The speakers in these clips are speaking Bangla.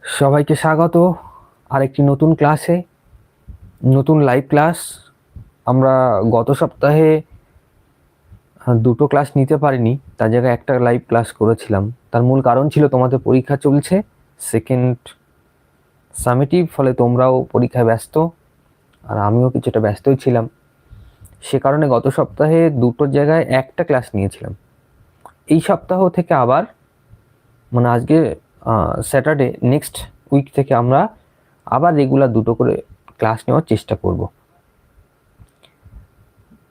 সবাইকে স্বাগত আরেকটি নতুন ক্লাসে, নতুন লাইভ ক্লাস। আমরা গত সপ্তাহে দুটো ক্লাস নিতে পারিনি, তার জায়গায় একটা লাইভ ক্লাস করেছিলাম। তার মূল কারণ ছিল তোমাদের পরীক্ষা চলছে, সেকেন্ড সামেটিভ, ফলে তোমরাও পরীক্ষায় ব্যস্ত আর আমিও কিছুটা ব্যস্তই ছিলাম। সে কারণে গত সপ্তাহে দুটোর জায়গায় একটা ক্লাস নিয়েছিলাম। এই সপ্তাহ থেকে আবার, মানে আজকে স্যাটারডে, নেক্সট উইক থেকে আমরা আবার রেগুলার দুটো করে ক্লাস নেওয়ার চেষ্টা করব।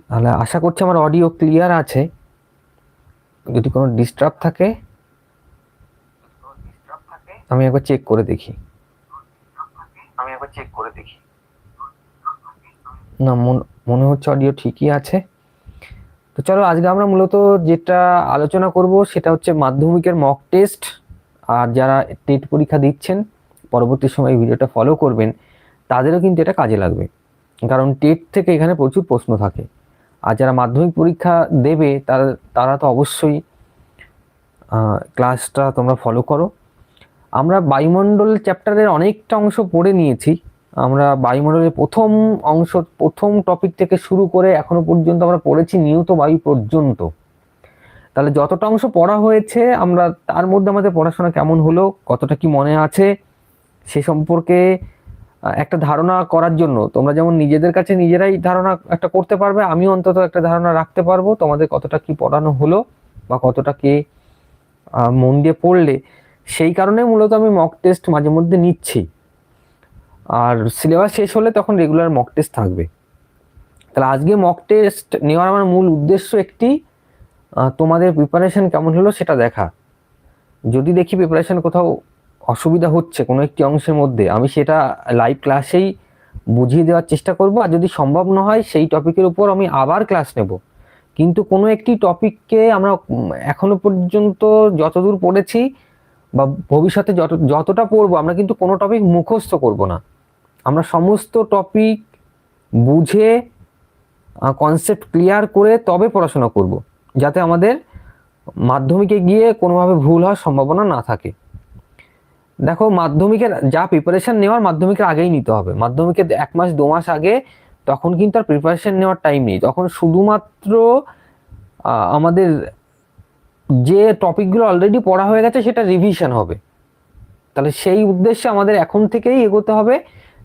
তাহলে আশা করছি আমার অডিও ক্লিয়ার আছে। যদি কোনো ডিস্টার্ব থাকে আমি একবার চেক করে দেখি। না, মনে হচ্ছে অডিও ঠিকই আছে। তো চলো, আজকে আমরা মূলত যেটা আলোচনা করব সেটা হচ্ছে মাধ্যমিকের মক টেস্ট। আর যারা টেট পরীক্ষা দিচ্ছেন, পরবর্তী সময় ভিডিওটা ফলো করবেন, তাদেরও কিন্তু এটা কাজে লাগবে, কারণ টেট থেকে এখানে প্রচুর প্রশ্ন থাকে। আর যারা মাধ্যমিক পরীক্ষা দেবে তারা তো অবশ্যই ক্লাসটা তোমরা ফলো করো। আমরা বায়ুমণ্ডল চ্যাপ্টারের অনেকটা অংশ পড়ে নিয়েছি। আমরা বায়ুমণ্ডলের প্রথম টপিক থেকে শুরু করে এখনো পর্যন্ত আমরা পড়েছি নিয়ত বায়ু পর্যন্ত। তাহলে যতটা অংশ পড়া হয়েছে, আমরা তার মধ্যে আমাদের পড়াশোনা কেমন হলো, কতটা কি মনে আছে, সে সম্পর্কে একটা ধারণা করার জন্য তোমরা যেমন নিজেদের কাছে নিজেরাই ধারণা একটা করতে পারবে, আমিও অন্তত একটা ধারণা রাখতে পারবো তোমাদের কতটা কি পড়ানো হলো বা কতটা কি মন দিয়ে পড়লে। সেই কারণে মূলত আমি মক টেস্ট মাঝে মধ্যে নিচ্ছি। আর সিলেবাস শেষ হলে তখন রেগুলার মক টেস্ট থাকবে। তাহলে আজকে মক টেস্ট নেওয়ার আমার মূল উদ্দেশ্য একটি, তোমাদের প্রিপারেশন কেমন হলো সেটা দেখা। যদি দেখি প্রিপারেশন কোথাও অসুবিধা হচ্ছে কোনো একটি অংশের মধ্যে, আমি সেটা লাইভ ক্লাসেই বুঝিয়ে দেওয়ার চেষ্টা করব। আর যদি সম্ভব না হয়, সেই টপিকের উপর আমি আবার ক্লাস নেব। কিন্তু কোনো একটি টপিককে আমরা এখনো পর্যন্ত যতদূর পড়েছি বা ভবিষ্যতে যতটা পড়বো, আমরা কিন্তু কোনো টপিক মুখস্থ করব না। আমরা সমস্ত টপিক বুঝে কনসেপ্ট ক্লিয়ার করে তবে পড়াশোনা করব, যাতে আমাদের মাধ্যমিকে গিয়ে কোনোভাবে ভুল হওয়ার সম্ভাবনা না থাকে। দেখো, মাধ্যমিকের যা প্রিপারেশন নেওয়ার মাধ্যমিকের আগেই নিতে হবে। মাধ্যমিকের 1 মাস 2 মাস আগে তখন কিন্তু আর প্রিপারেশন নেওয়ার টাইম নেই। তখন শুধুমাত্র আমাদের যে টপিকগুলো অলরেডি পড়া হয়ে গেছে সেটা রিভিশন হবে। তাহলে সেই উদ্দেশ্যে আমাদের এখন থেকেই এগোতে হবে,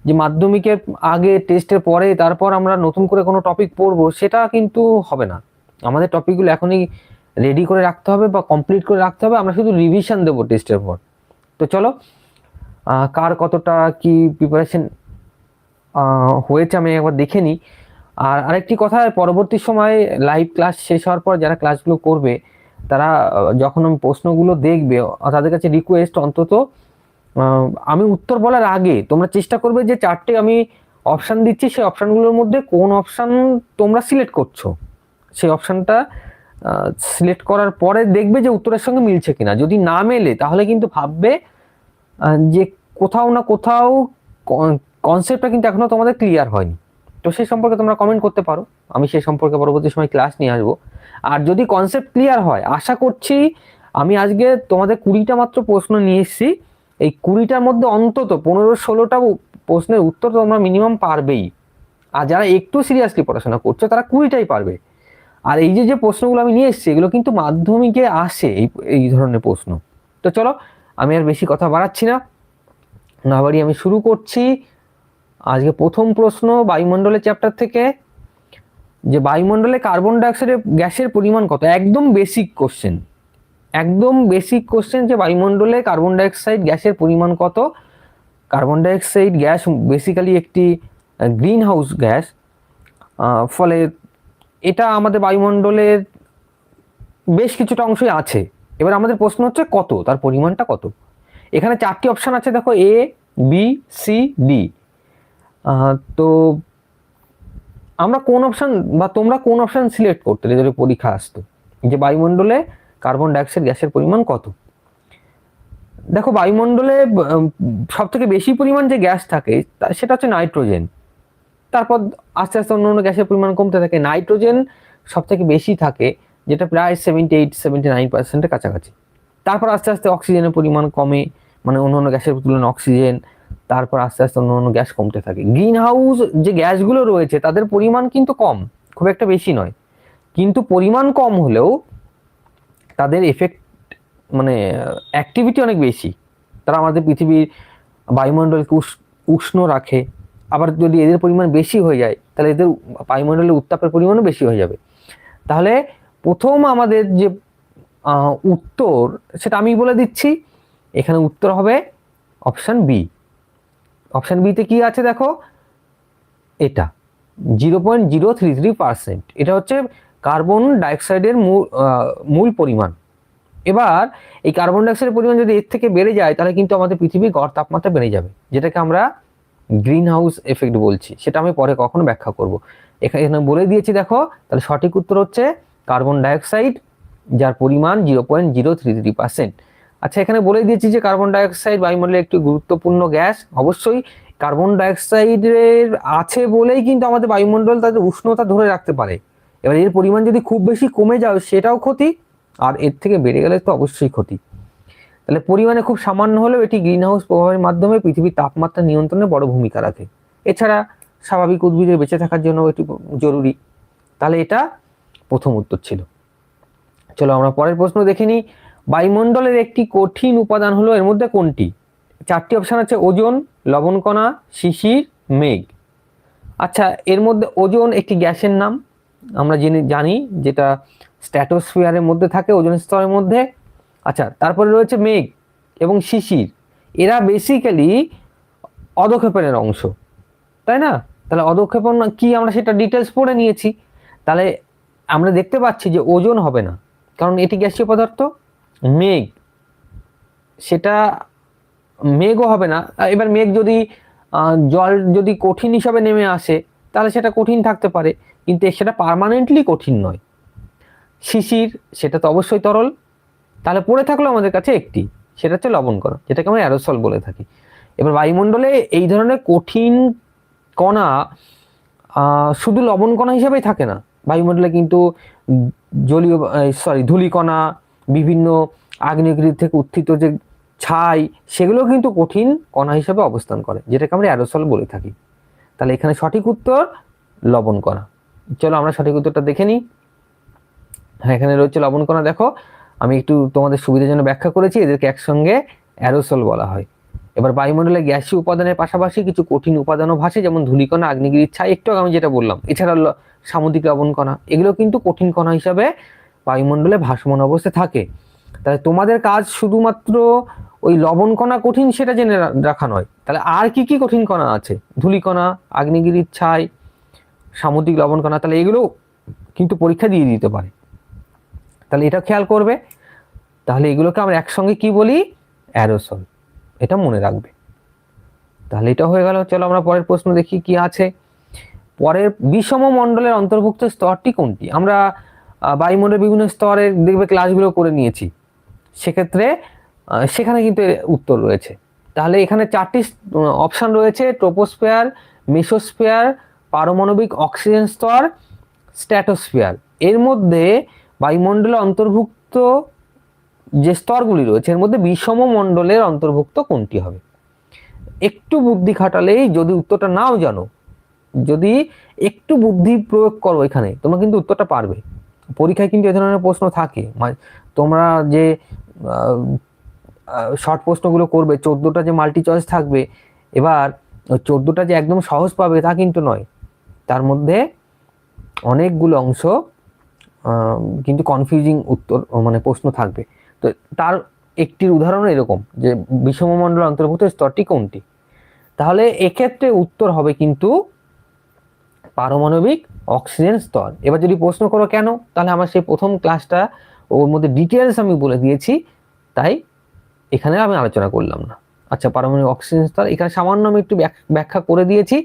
যে মাধ্যমিকের আগে, টেস্টের পরে, তারপর আমরা নতুন করে কোনো টপিক পড়বো, সেটা কিন্তু হবে না। আমাদের টপিকগুলো এখনই রেডি করে রাখতে হবে বা কমপ্লিট করে রাখতে হবে। আমরা শুধু রিভিশন দেবো টেস্টের পর। তো চলো, কার কতটা কি প্রিপারেশন হয়েছে আমি একবার দেখে নিই। আর আরেকটি কথা, পরবর্তী সময় লাইভ ক্লাস শেষ হওয়ার পর যারা ক্লাসগুলো করবে, তারা যখন প্রশ্নগুলো দেখবে, তাদের কাছে রিকোয়েস্ট, অন্তত আমি উত্তর বলার আগে তোমরা চেষ্টা করবে যে 4টে আমি অপশান দিচ্ছি, সেই অপশানগুলোর মধ্যে কোন অপশান তোমরা সিলেক্ট করছো, সেই অপশানটা সিলেক্ট করার পরে দেখবে যে উত্তরের সঙ্গে মিলছে কিনা। যদি না মেলে, তাহলে কিন্তু ভাববে যে কোথাও না কোথাও কনসেপ্টটা কিন্তু এখনো তোমাদের ক্লিয়ার হয়নি। তো সেই সম্পর্কে তোমরা কমেন্ট করতে পারো, আমি সেই সম্পর্কে পরবর্তী সময় ক্লাস নিয়ে আসবো। আর যদি কনসেপ্ট ক্লিয়ার হয়, আশা করছি আমি আজকে তোমাদের 20টা মাত্র প্রশ্ন নিয়ে এসেছি, এই 20টার মধ্যে অন্তত 15-16টা প্রশ্নের উত্তর তোমরা মিনিমাম পারবেই। আর যারা একটু সিরিয়াসলি পড়াশোনা করছো, তারা 20টাই পারবে। আর এই যে প্রশ্নগুলো আমি নিয়ে এসেছি, এগুলো কিন্তু মাধ্যমিকে আসে, এই ধরনের প্রশ্ন। তো চলো, আমি আর বেশি কথা বাড়াচ্ছি না, আমি শুরু করছি। আজকে প্রথম প্রশ্ন বায়ুমণ্ডলের চ্যাপ্টার থেকে, যে বায়ুমণ্ডলে কার্বন ডাইঅক্সাইডের গ্যাসের পরিমাণ কত। একদম বেসিক কোশ্চেন, যে বায়ুমণ্ডলে কার্বন ডাইঅক্সাইড গ্যাসের পরিমাণ কত। কার্বন ডাইঅক্সাইড গ্যাস বেসিক্যালি একটি গ্রিন হাউস গ্যাস, ফলে এটা আমাদের বায়ুমণ্ডলের বেশ কিছুটা অংশই আছে। এবার আমাদের প্রশ্ন হচ্ছে কত, তার পরিমাণটা কত। এখানে 4টি অপশান আছে, দেখো, এ, বি, সি, ডি। তো আমরা কোন অপশান বা তোমরা কোন অপশান সিলেক্ট করতে যদি পরীক্ষা আসতো, যে বায়ুমণ্ডলে কার্বন ডাইঅক্সাইড গ্যাসের পরিমাণ কত। দেখো, বায়ুমণ্ডলে সব থেকে বেশি পরিমাণ যে গ্যাস থাকে সেটা হচ্ছে নাইট্রোজেন। তারপর আস্তে আস্তে অন্য অন্য গ্যাসের পরিমাণ কমতে থাকে। নাইট্রোজেন সব থেকে বেশি থাকে, যেটা প্রায় 78-79%-এর কাছাকাছি। তারপর আস্তে আস্তে অক্সিজেনের পরিমাণ কমে, মানে অন্য গ্যাসের তুলনায় অক্সিজেন, তারপর আস্তে আস্তে অন্য গ্যাস কমতে থাকে। গ্রিন হাউস যে গ্যাসগুলো রয়েছে তাদের পরিমাণ কিন্তু কম, খুব একটা বেশি নয়, কিন্তু পরিমাণ কম হলেও তাদের এফেক্ট মানে অ্যাক্টিভিটি অনেক বেশি। তারা আমাদের পৃথিবীর বায়ুমণ্ডলকে উষ্ণ রাখে। আবার যদি এদের পরিমাণ বেশি হয়ে যায় তাহলে এদের বায়ুমণ্ডলের উত্তাপের পরিমাণও বেশি হয়ে যাবে। তাহলে প্রথম আমাদের যে উত্তর সেটা আমি বলে দিচ্ছি, এখানে উত্তর হবে অপশন বি। অপশন বিতে কি আছে দেখো, এটা 0.033%। এটা হচ্ছে কার্বন ডাইঅক্সাইডের মূল পরিমাণ। এবার এই কার্বন ডাইঅক্সাইডের পরিমাণ যদি এর থেকে বেড়ে যায় তাহলে কিন্তু আমাদের পৃথিবীর গড় তাপমাত্রা বেড়ে যাবে, যেটাকে আমরা গ্রিন হাউস এফেক্ট বলছি। সেটা আমি পরে কখনো ব্যাখ্যা করব, এখানে বলে দিয়েছি দেখো। তাহলে সঠিক উত্তর হচ্ছে কার্বন ডাইঅক্সাইড, যার পরিমাণ 0.033%। আচ্ছা, এখানে বলে দিয়েছি যে কার্বন ডাইঅক্সাইড বায়ুমণ্ডলের একটি গুরুত্বপূর্ণ গ্যাস। অবশ্যই কার্বন ডাইঅক্সাইডের আছে বলেই কিন্তু আমাদের বায়ুমণ্ডল তাদের উষ্ণতা ধরে রাখতে পারে। এবার এর পরিমাণ যদি খুব বেশি কমে যায় সেটাও ক্ষতি, আর এর থেকে বেড়ে গেলে তো অবশ্যই ক্ষতি। তাহলে পরিমাণে খুব সামান্য হলেও এটি গ্রিন হাউস প্রভাবের মাধ্যমে পৃথিবীর তাপমাত্রা নিয়ন্ত্রণে বড় ভূমিকা রাখে। এছাড়া স্বাভাবিক উদ্ভিদের বেঁচে থাকার জন্য এটি জরুরি। তাহলে এটা প্রথম উত্তর ছিল। চলো আমরা পরের প্রশ্ন দেখে নিই। বায়ুমণ্ডলের একটি কঠিন উপাদান হলো এর মধ্যে কোনটি? চারটি অপশন আছে: ওজোন, লবণকণা, শিশির, মেঘ। আচ্ছা, এর মধ্যে ওজোন একটি গ্যাসের নাম, আমরা জানি, যেটা স্ট্র্যাটোস্ফিয়ারের মধ্যে থাকে, ওজোন স্তরের মধ্যে। আচ্ছা, তারপরে রয়েছে মেঘ এবং শিশির। এরা বেসিক্যালি অধঃক্ষেপণের অংশ, তাই না? তাহলে অধঃক্ষেপণ কি আমরা সেটা ডিটেলস পড়ে নিয়েছি। তাহলে আমরা দেখতে পাচ্ছি যে ওজোন হবে না, কারণ এটি গ্যাসীয় পদার্থ। মেঘ, সেটা মেঘও হবে না। এবার মেঘ যদি জল যদি কঠিন হিসাবে নেমে আসে তাহলে সেটা কঠিন থাকতে পারে, কিন্তু সেটা পার্মানেন্টলি কঠিন নয়। শিশির, সেটা তো অবশ্যই তরল। তাহলে পড়ে থাকলো আমাদের কাছে একটি, সেটা হচ্ছে লবণকণা, যেটাকে আমরা অ্যারোসল বলে থাকি। এবার বায়ুমণ্ডলে এই ধরনের কঠিন কণা শুধু লবণকণা হিসেবেই থাকে না, বায়ুমণ্ডলে কিন্তু জলীয় ধূলিকণা, বিভিন্ন আগ্নেয়গিরি থেকে উত্থিত যে ছাই, সেগুলো কিন্তু কঠিন কণা হিসেবে অবস্থান করে, যেটাকে আমরা অ্যারোসল বলে থাকি। তাহলে এখানে সঠিক উত্তর লবণকণা। চলো আমরা সঠিক উত্তরটা দেখে নিই। হ্যাঁ, এখানে রয়েছে লবণকণা। দেখো, আমি একটু তোমাদের সুবিধার জন্য ব্যাখ্যা করেছি, এদেরকে একসঙ্গে অ্যারোসল বলা হয়। এবার বায়ুমণ্ডলে গ্যাসীয় উপাদানের পাশাপাশি কিছু কঠিন উপাদানও ভাসে, যেমন ধূলিকণা, আগ্নেয়গিরির ছাই, একটু আমি যেটা বললাম। এছাড়া সামুদ্রিক লবণকণা, এগুলো কিন্তু কঠিন কণা হিসাবে বায়ুমণ্ডলে ভাসমান অবস্থায় থাকে। তাহলে তোমাদের কাজ শুধুমাত্র ওই লবণকণা কঠিন সেটা জেনে রাখা নয়, তাহলে আর কি কি কঠিন কণা আছে, ধূলিকণা, আগ্নেয়গিরির ছাই, সামুদ্রিক লবণকণা, তাহলে এগুলো কিন্তু পরীক্ষা দিয়ে দিতে পারে। তাহলে এটা খেয়াল করবে। তাহলে এগুলোকে আমরা একসঙ্গে কি বলি? অ্যারোসল। এটা মনে রাখবে। তাহলে এটা হয়ে গেল। চলো আমরা পরের প্রশ্ন দেখি কি আছে। পরের বিষম মণ্ডলের অন্তর্ভুক্ত স্তরটি কোনটি? আমরা বায়ুমণ্ডলের বিভিন্ন স্তরের দেখবে ক্লাসগুলো করে নিয়েছি, সেক্ষেত্রে সেখানে কিন্তু উত্তর রয়েছে। তাহলে এখানে চারটি অপশন রয়েছে: ট্রোপোস্ফিয়ার, মেসোস্ফিয়ার, পারমাণবিক অক্সিজেন স্তর, স্ট্র্যাটোস্ফিয়ার। এর মধ্যে বায়ুমণ্ডলে অন্তর্ভুক্ত যে স্তরগুলি রয়েছে এর মধ্যে বিষম মণ্ডলের অন্তর্ভুক্ত কোনটি হবে? একটু বুদ্ধি খাটালেই, যদি উত্তরটা নাও জানো, যদি একটু বুদ্ধি প্রয়োগ করো এখানে, তোমরা কিন্তু উত্তরটা পারবে। পরীক্ষায় কিন্তু এ ধরনের প্রশ্ন থাকে। তোমরা যে শর্ট প্রশ্নগুলো করবে, 14টা যে মাল্টি চয়েস থাকবে, এবার 14টা যে একদম সহজ পাবে তা কিন্তু নয়, তার মধ্যে অনেকগুলো অংশ কিন্তু কনফিউজিং উত্তর মানে প্রশ্ন থাকবে। তো তার একটির উদাহরণ এরকম যে বিষমমণ্ডল অন্তর্ভুক্ত স্তরটি কোনটি। তাহলে এক্ষেত্রে উত্তর হবে কিন্তু পারমাণবিক অক্সিজেন স্তর। এবার যদি প্রশ্ন করো কেন, তাহলে আমার সেই প্রথম ক্লাসটা ওর মধ্যে ডিটেলস আমি বলে দিয়েছি, তাই এখানে আমি আলোচনা করলাম না। আচ্ছা, পারমাণবিক অক্সিজেন স্তর এখানে সামান্য আমি একটু ব্যাখ্যা করে দিয়েছি,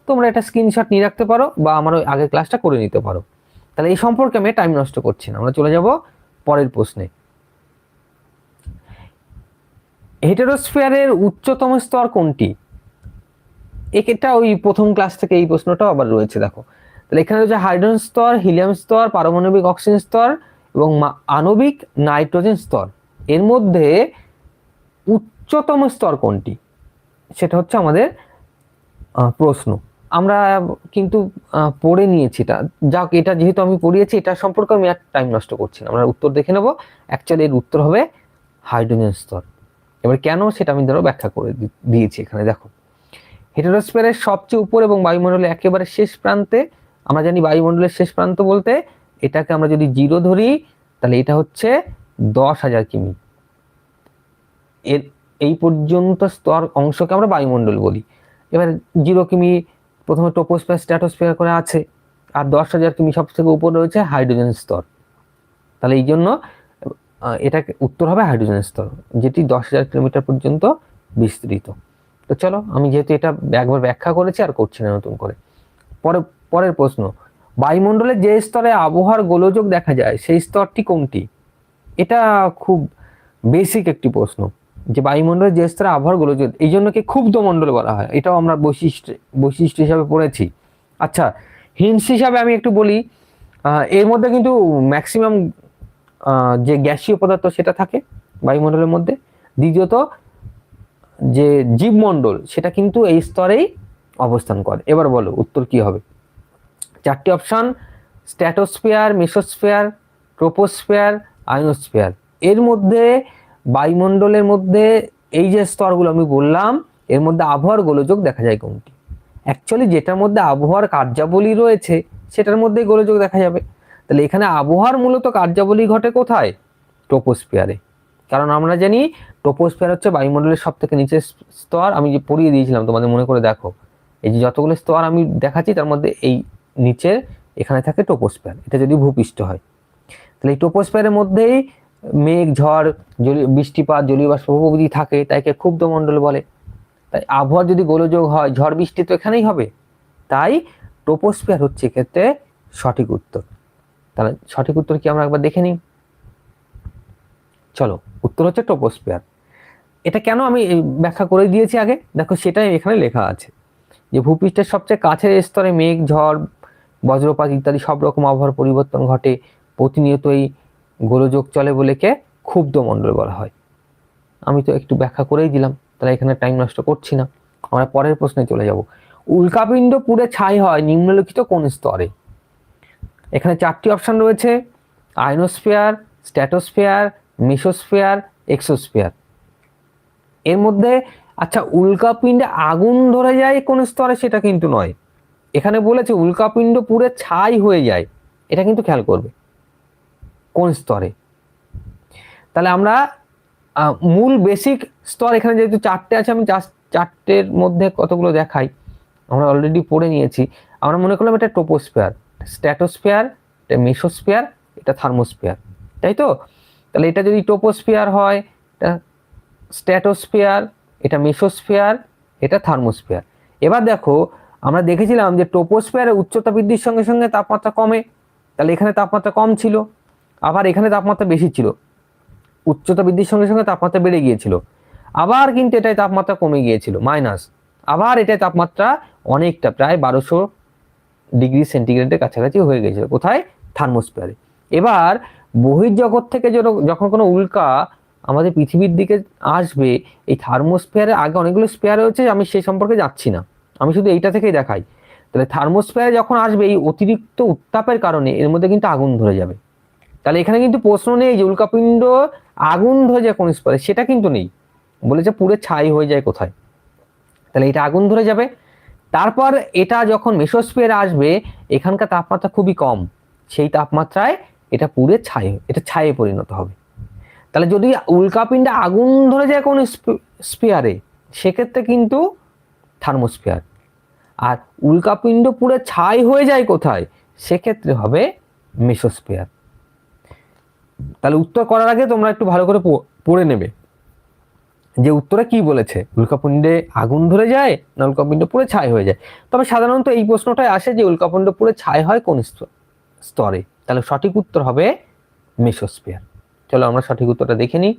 তোমরা এটা স্ক্রিনশট নিয়ে রাখতে পারো বা আমার ওই আগের ক্লাসটা করে নিতে পারো। তাহলে এই সম্পর্কে আমি টাইম নষ্ট করছি না, আমরা চলে যাব পরের প্রশ্নে। হেটেরোস্ফিয়ারের উচ্চতম স্তর কোনটি? এটা ওই প্রথম ক্লাস থেকে এই প্রশ্নটাও আবার রয়েছে। দেখো, তাহলে এখানে রয়েছে হাইড্রোজেন স্তর, হিলিয়াম স্তর, পারমাণবিক অক্সিজেন স্তর এবং আণবিক নাইট্রোজেন স্তর। এর মধ্যে উচ্চতম স্তর কোনটি, সেটা হচ্ছে আমাদের প্রশ্ন। আমরা কিন্তু পড়ে নিয়েছি এটা, যাক এটা যেহেতু আমি পড়িয়েছি এটা সম্পর্কে আমি আর টাইম নষ্ট করছি না, আমরা উত্তর দেখে নেব। অ্যাকচুয়ালি এর উত্তর হবে হাইড্রোজেন স্তর। এবার কেন সেটা আমি ধরো ব্যাখ্যা করে দিয়েছি এখানে। দেখো, হেটেরোস্ফিয়ারের সবচেয়ে উপর এবং বায়ুমণ্ডলের একেবারে শেষ প্রান্তে, আমরা জানি বায়ুমণ্ডলের শেষ প্রান্ত বলতে এটাকে আমরা যদি 0 ধরি তাহলে এটা হচ্ছে 10,000 কিমি। এর এই পর্যন্ত স্তর অংশকে আমরা বায়ুমণ্ডল বলি। এবার 0 কিমি প্রথমে ট্রপোস্ফিয়ার স্ট্র্যাটোস্ফিয়ার করে আছে, আর 10,000 কিমি সব থেকে উপর রয়েছে হাইড্রোজেন স্তর। তাহলে এই জন্য এটা উত্তর হবে হাইড্রোজেন স্তর, যেটি 10,000 কিলোমিটার পর্যন্ত বিস্তৃত। তো চলো, আমি যেহেতু এটা একবার ব্যাখ্যা করেছি আর করছি না নতুন করে। পরের প্রশ্ন, বায়ুমণ্ডলের যে স্তরে আবহাওয়ার গোলযোগ দেখা যায় সেই স্তরটি কোনটি? এটা খুব বেসিক একটি প্রশ্ন, যে বায়ুমণ্ডলের যে স্তরে আবহাওয়ার গোলযোগ, এই জন্য কি ক্ষুব্ধ মণ্ডল বলা হয়, এটাও আমরা বৈশিষ্ট্য হিসাবে পড়েছি। আচ্ছা, হিন্টস হিসাবে আমি একটু বলি, এর মধ্যে কিন্তু ম্যাক্সিমাম যে গ্যাসীয় পদার্থ সেটা থাকে বায়ুমণ্ডলের মধ্যে। দ্বিতীয়ত, যে জীবমণ্ডল সেটা কিন্তু এই স্তরেই অবস্থান করে। এবার বলো উত্তর কি হবে? 4টি option: stratosphere, mesosphere, troposphere, ionosphere. এর মধ্যে বায়ুমণ্ডলের মধ্যে এই যে স্তরগুলো আমি বললাম, এর মধ্যে আবহাওয়ার গোলযোগ দেখা যায় কোনটি? অ্যাকচুয়ালি যেটার মধ্যে আবহাওয়ার কার্যাবলী রয়েছে সেটার মধ্যে গোলযোগ দেখা যাবে। তাহলে এখানে আবহাওয়ার মূলত কার্যাবলী ঘটে কোথায়? ট্রোপোস্ফিয়ারে। কারণ আমরা জানি ট্রোপোস্ফিয়ার হচ্ছে বায়ুমণ্ডলের সব থেকে নিচের স্তর। আমি যে পড়িয়ে দিয়েছিলাম তোমাদের, মনে করে দেখো, এই যে যতগুলো স্তর আমি দেখাচ্ছি তার মধ্যে এই নিচের এখানে থাকে ট্রোপোস্ফিয়ার, এটা যদি ভূপৃষ্ঠ হয়। তাহলে এই ট্রোপোস্ফিয়ারের মধ্যেই মেঘ, ঝড়, বৃষ্টিপাত, জলীয় বাষ্প প্রভৃতি থাকে, তাইকে ক্ষুব্ধ মণ্ডল বলে। তাই আবহাওয়ার যদি গোলযোগ হয়, ঝড় বৃষ্টি তো এখানেই হবে। তাই ট্রোপোস্ফিয়ার হচ্ছে এক্ষেত্রে সঠিক উত্তর। তাহলে সঠিক উত্তর কি আমরা একবার দেখে নিই। চলো, উত্তর হচ্ছে ট্রোপোস্ফিয়ার। এটা কেন আমি ব্যাখ্যা করে দিয়েছি আগে, দেখো সেটাই এখানে লেখা আছে, যে ভূপৃষ্ঠের সবচেয়ে কাছের স্তরে মেঘ, ঝড়, বজ্রপাত ইত্যাদি সব রকম আবহাওয়ার পরিবর্তন ঘটে, প্রতিনিয়তই গোলযোগ চলে বলে কে ক্ষুব্ধ মণ্ডল বলা হয়। আমি তো একটু ব্যাখ্যা করেই দিলাম, তাহলে এখানে টাইম নষ্ট করছি না, আমরা পরের প্রশ্নে চলে যাব। উল্কাপিণ্ড পুড়ে ছাই হয় নিম্নলিখিত কোন স্তরে? এখানে 4টি অপশন রয়েছে: আয়নোস্ফিয়ার, স্ট্র্যাটোস্ফিয়ার, মেসোস্ফিয়ার, এক্সোস্ফিয়ার। এর মধ্যে আচ্ছা, উল্কাপিণ্ডে আগুন ধরে যায় কোন স্তরে সেটা কিন্তু নয়, এখানে বলেছে উল্কাপিণ্ড পুড়ে ছাই হয়ে যায়, এটা কিন্তু খেয়াল করবে কোন স্তরে। তাহলে আমরা মূল বেসিক স্তর এখানে যেহেতু 4টে আছে, আমি 4টের মধ্যে কতগুলো দেখাই, আমরা অলরেডি পড়ে নিয়েছি। আমরা মনে করলাম এটা ট্রোপোস্ফিয়ার, স্ট্র্যাটোস্ফিয়ার, এটা মেসোস্ফিয়ার, এটা থার্মোস্ফিয়ার, তাই তো? তাহলে এটা যদি ট্রোপোস্ফিয়ার হয়, এটা স্ট্র্যাটোস্ফিয়ার, এটা মেসোস্ফিয়ার, এটা থার্মোস্ফিয়ার। এবার দেখো, আমরা দেখেছিলাম যে ট্রোপোস্ফিয়ারের উচ্চতা বৃদ্ধির সঙ্গে সঙ্গে তাপমাত্রা কমে, তাহলে এখানে তাপমাত্রা কম ছিল, আবার এখানে তাপমাত্রা বেশি ছিল, উচ্চতা বৃদ্ধির সঙ্গে সঙ্গে তাপমাত্রা বেড়ে গিয়েছিল, আবার কিন্তু এটাই তাপমাত্রা কমে গিয়েছিল মাইনাস, আবার এটাই তাপমাত্রা অনেকটা প্রায় 1200 ডিগ্রি সেন্টিগ্রেডের কাছাকাছি হয়ে গেছিল, কোথায়? থার্মোস্ফিয়ারে। এবার বহির্জগৎ থেকে যখন কোনো উল্কা আমাদের পৃথিবীর দিকে আসবে, এই থার্মোস্ফিয়ারে আগে অনেকগুলো স্ফিয়ার রয়েছে, আমি সেই সম্পর্কে যাচ্ছি না, আমি শুধু এইটা থেকেই দেখাই। তাহলে থার্মোস্ফিয়ারে যখন আসবে, এই অতিরিক্ত উত্তাপের কারণে এর মধ্যে কিন্তু আগুন ধরে যাবে। তাহলে এখানে কিন্তু প্রশ্ন নেই যে উল্কাপিণ্ড আগুন ধরে যায় কোন স্তরে, সেটা কিন্তু নেই, বলেছে পুরো ছাই হয়ে যায় কোথায়। তাহলে এটা আগুন ধরে যাবে। তারপর এটা যখন মেসোস্ফিয়ারে আসবে, এখানকার তাপমাত্রা খুবই কম, সেই তাপমাত্রায় এটা পুড়ে ছাই, এটা ছায়ে পরিণত হবে। তাহলে যদি উল্কাপিণ্ডে আগুন ধরে যায় কোন স্ফিয়ারে, সেক্ষেত্রে কিন্তু থার্মোস্ফিয়ার। আর উল্কাপিণ্ড পুড়ে ছাই হয়ে যায় কোথায়, সেক্ষেত্রে হবে মেসোস্ফিয়ার। তাহলে উত্তর করার আগে তোমরা একটু ভালো করে পড়ে নেবে যে উত্তরে কি বলেছে, উল্কাপিণ্ডে আগুন ধরে যায় না উল্কাপিণ্ড পুড়ে ছাই হয়ে যায়। তবে সাধারণত এই প্রশ্নটাই আসে যে উল্কাপিণ্ড পুড়ে ছাই হয় কোন স্তরে। তাহলে সঠিক উত্তর হবে মেসোস্ফিয়ার। চলো আমরা সঠিক উত্তরটা দেখে নিই।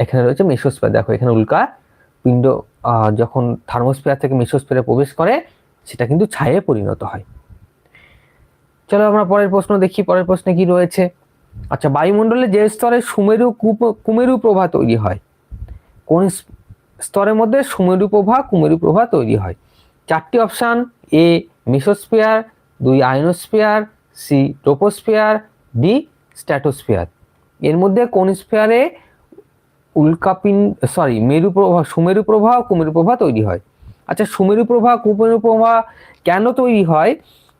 এখানে রয়েছে মেসোস্ফিয়ার। দেখো এখানে উল্কা পিণ্ড যখন থার্মোস্ফিয়ার থেকে মেসোস্ফিয়ারে প্রবেশ করে, সেটা কিন্তু ছায়ে পরিণত হয়। চলো আমরা পরের প্রশ্ন দেখি, পরের প্রশ্নে কি রয়েছে। আচ্ছা, বায়ুমণ্ডলে যে স্তরে সুমেরু কুমেরু প্রভা তৈরি হয়, কোন স্তরের মধ্যে সুমেরু প্রভা কুমেরু প্রভা তৈরি হয়? 4টি option: A mesosphere, 2 ionosphere, C troposphere, D stratosphere. এর মধ্যে কোন স্ফিয়ারে মেরু প্রভা সুমেরু প্রভা ও কুমেরু প্রভা তৈরি হয়? আচ্ছা, সুমেরু প্রভা কুমেরু প্রভা কেন তৈরি হয়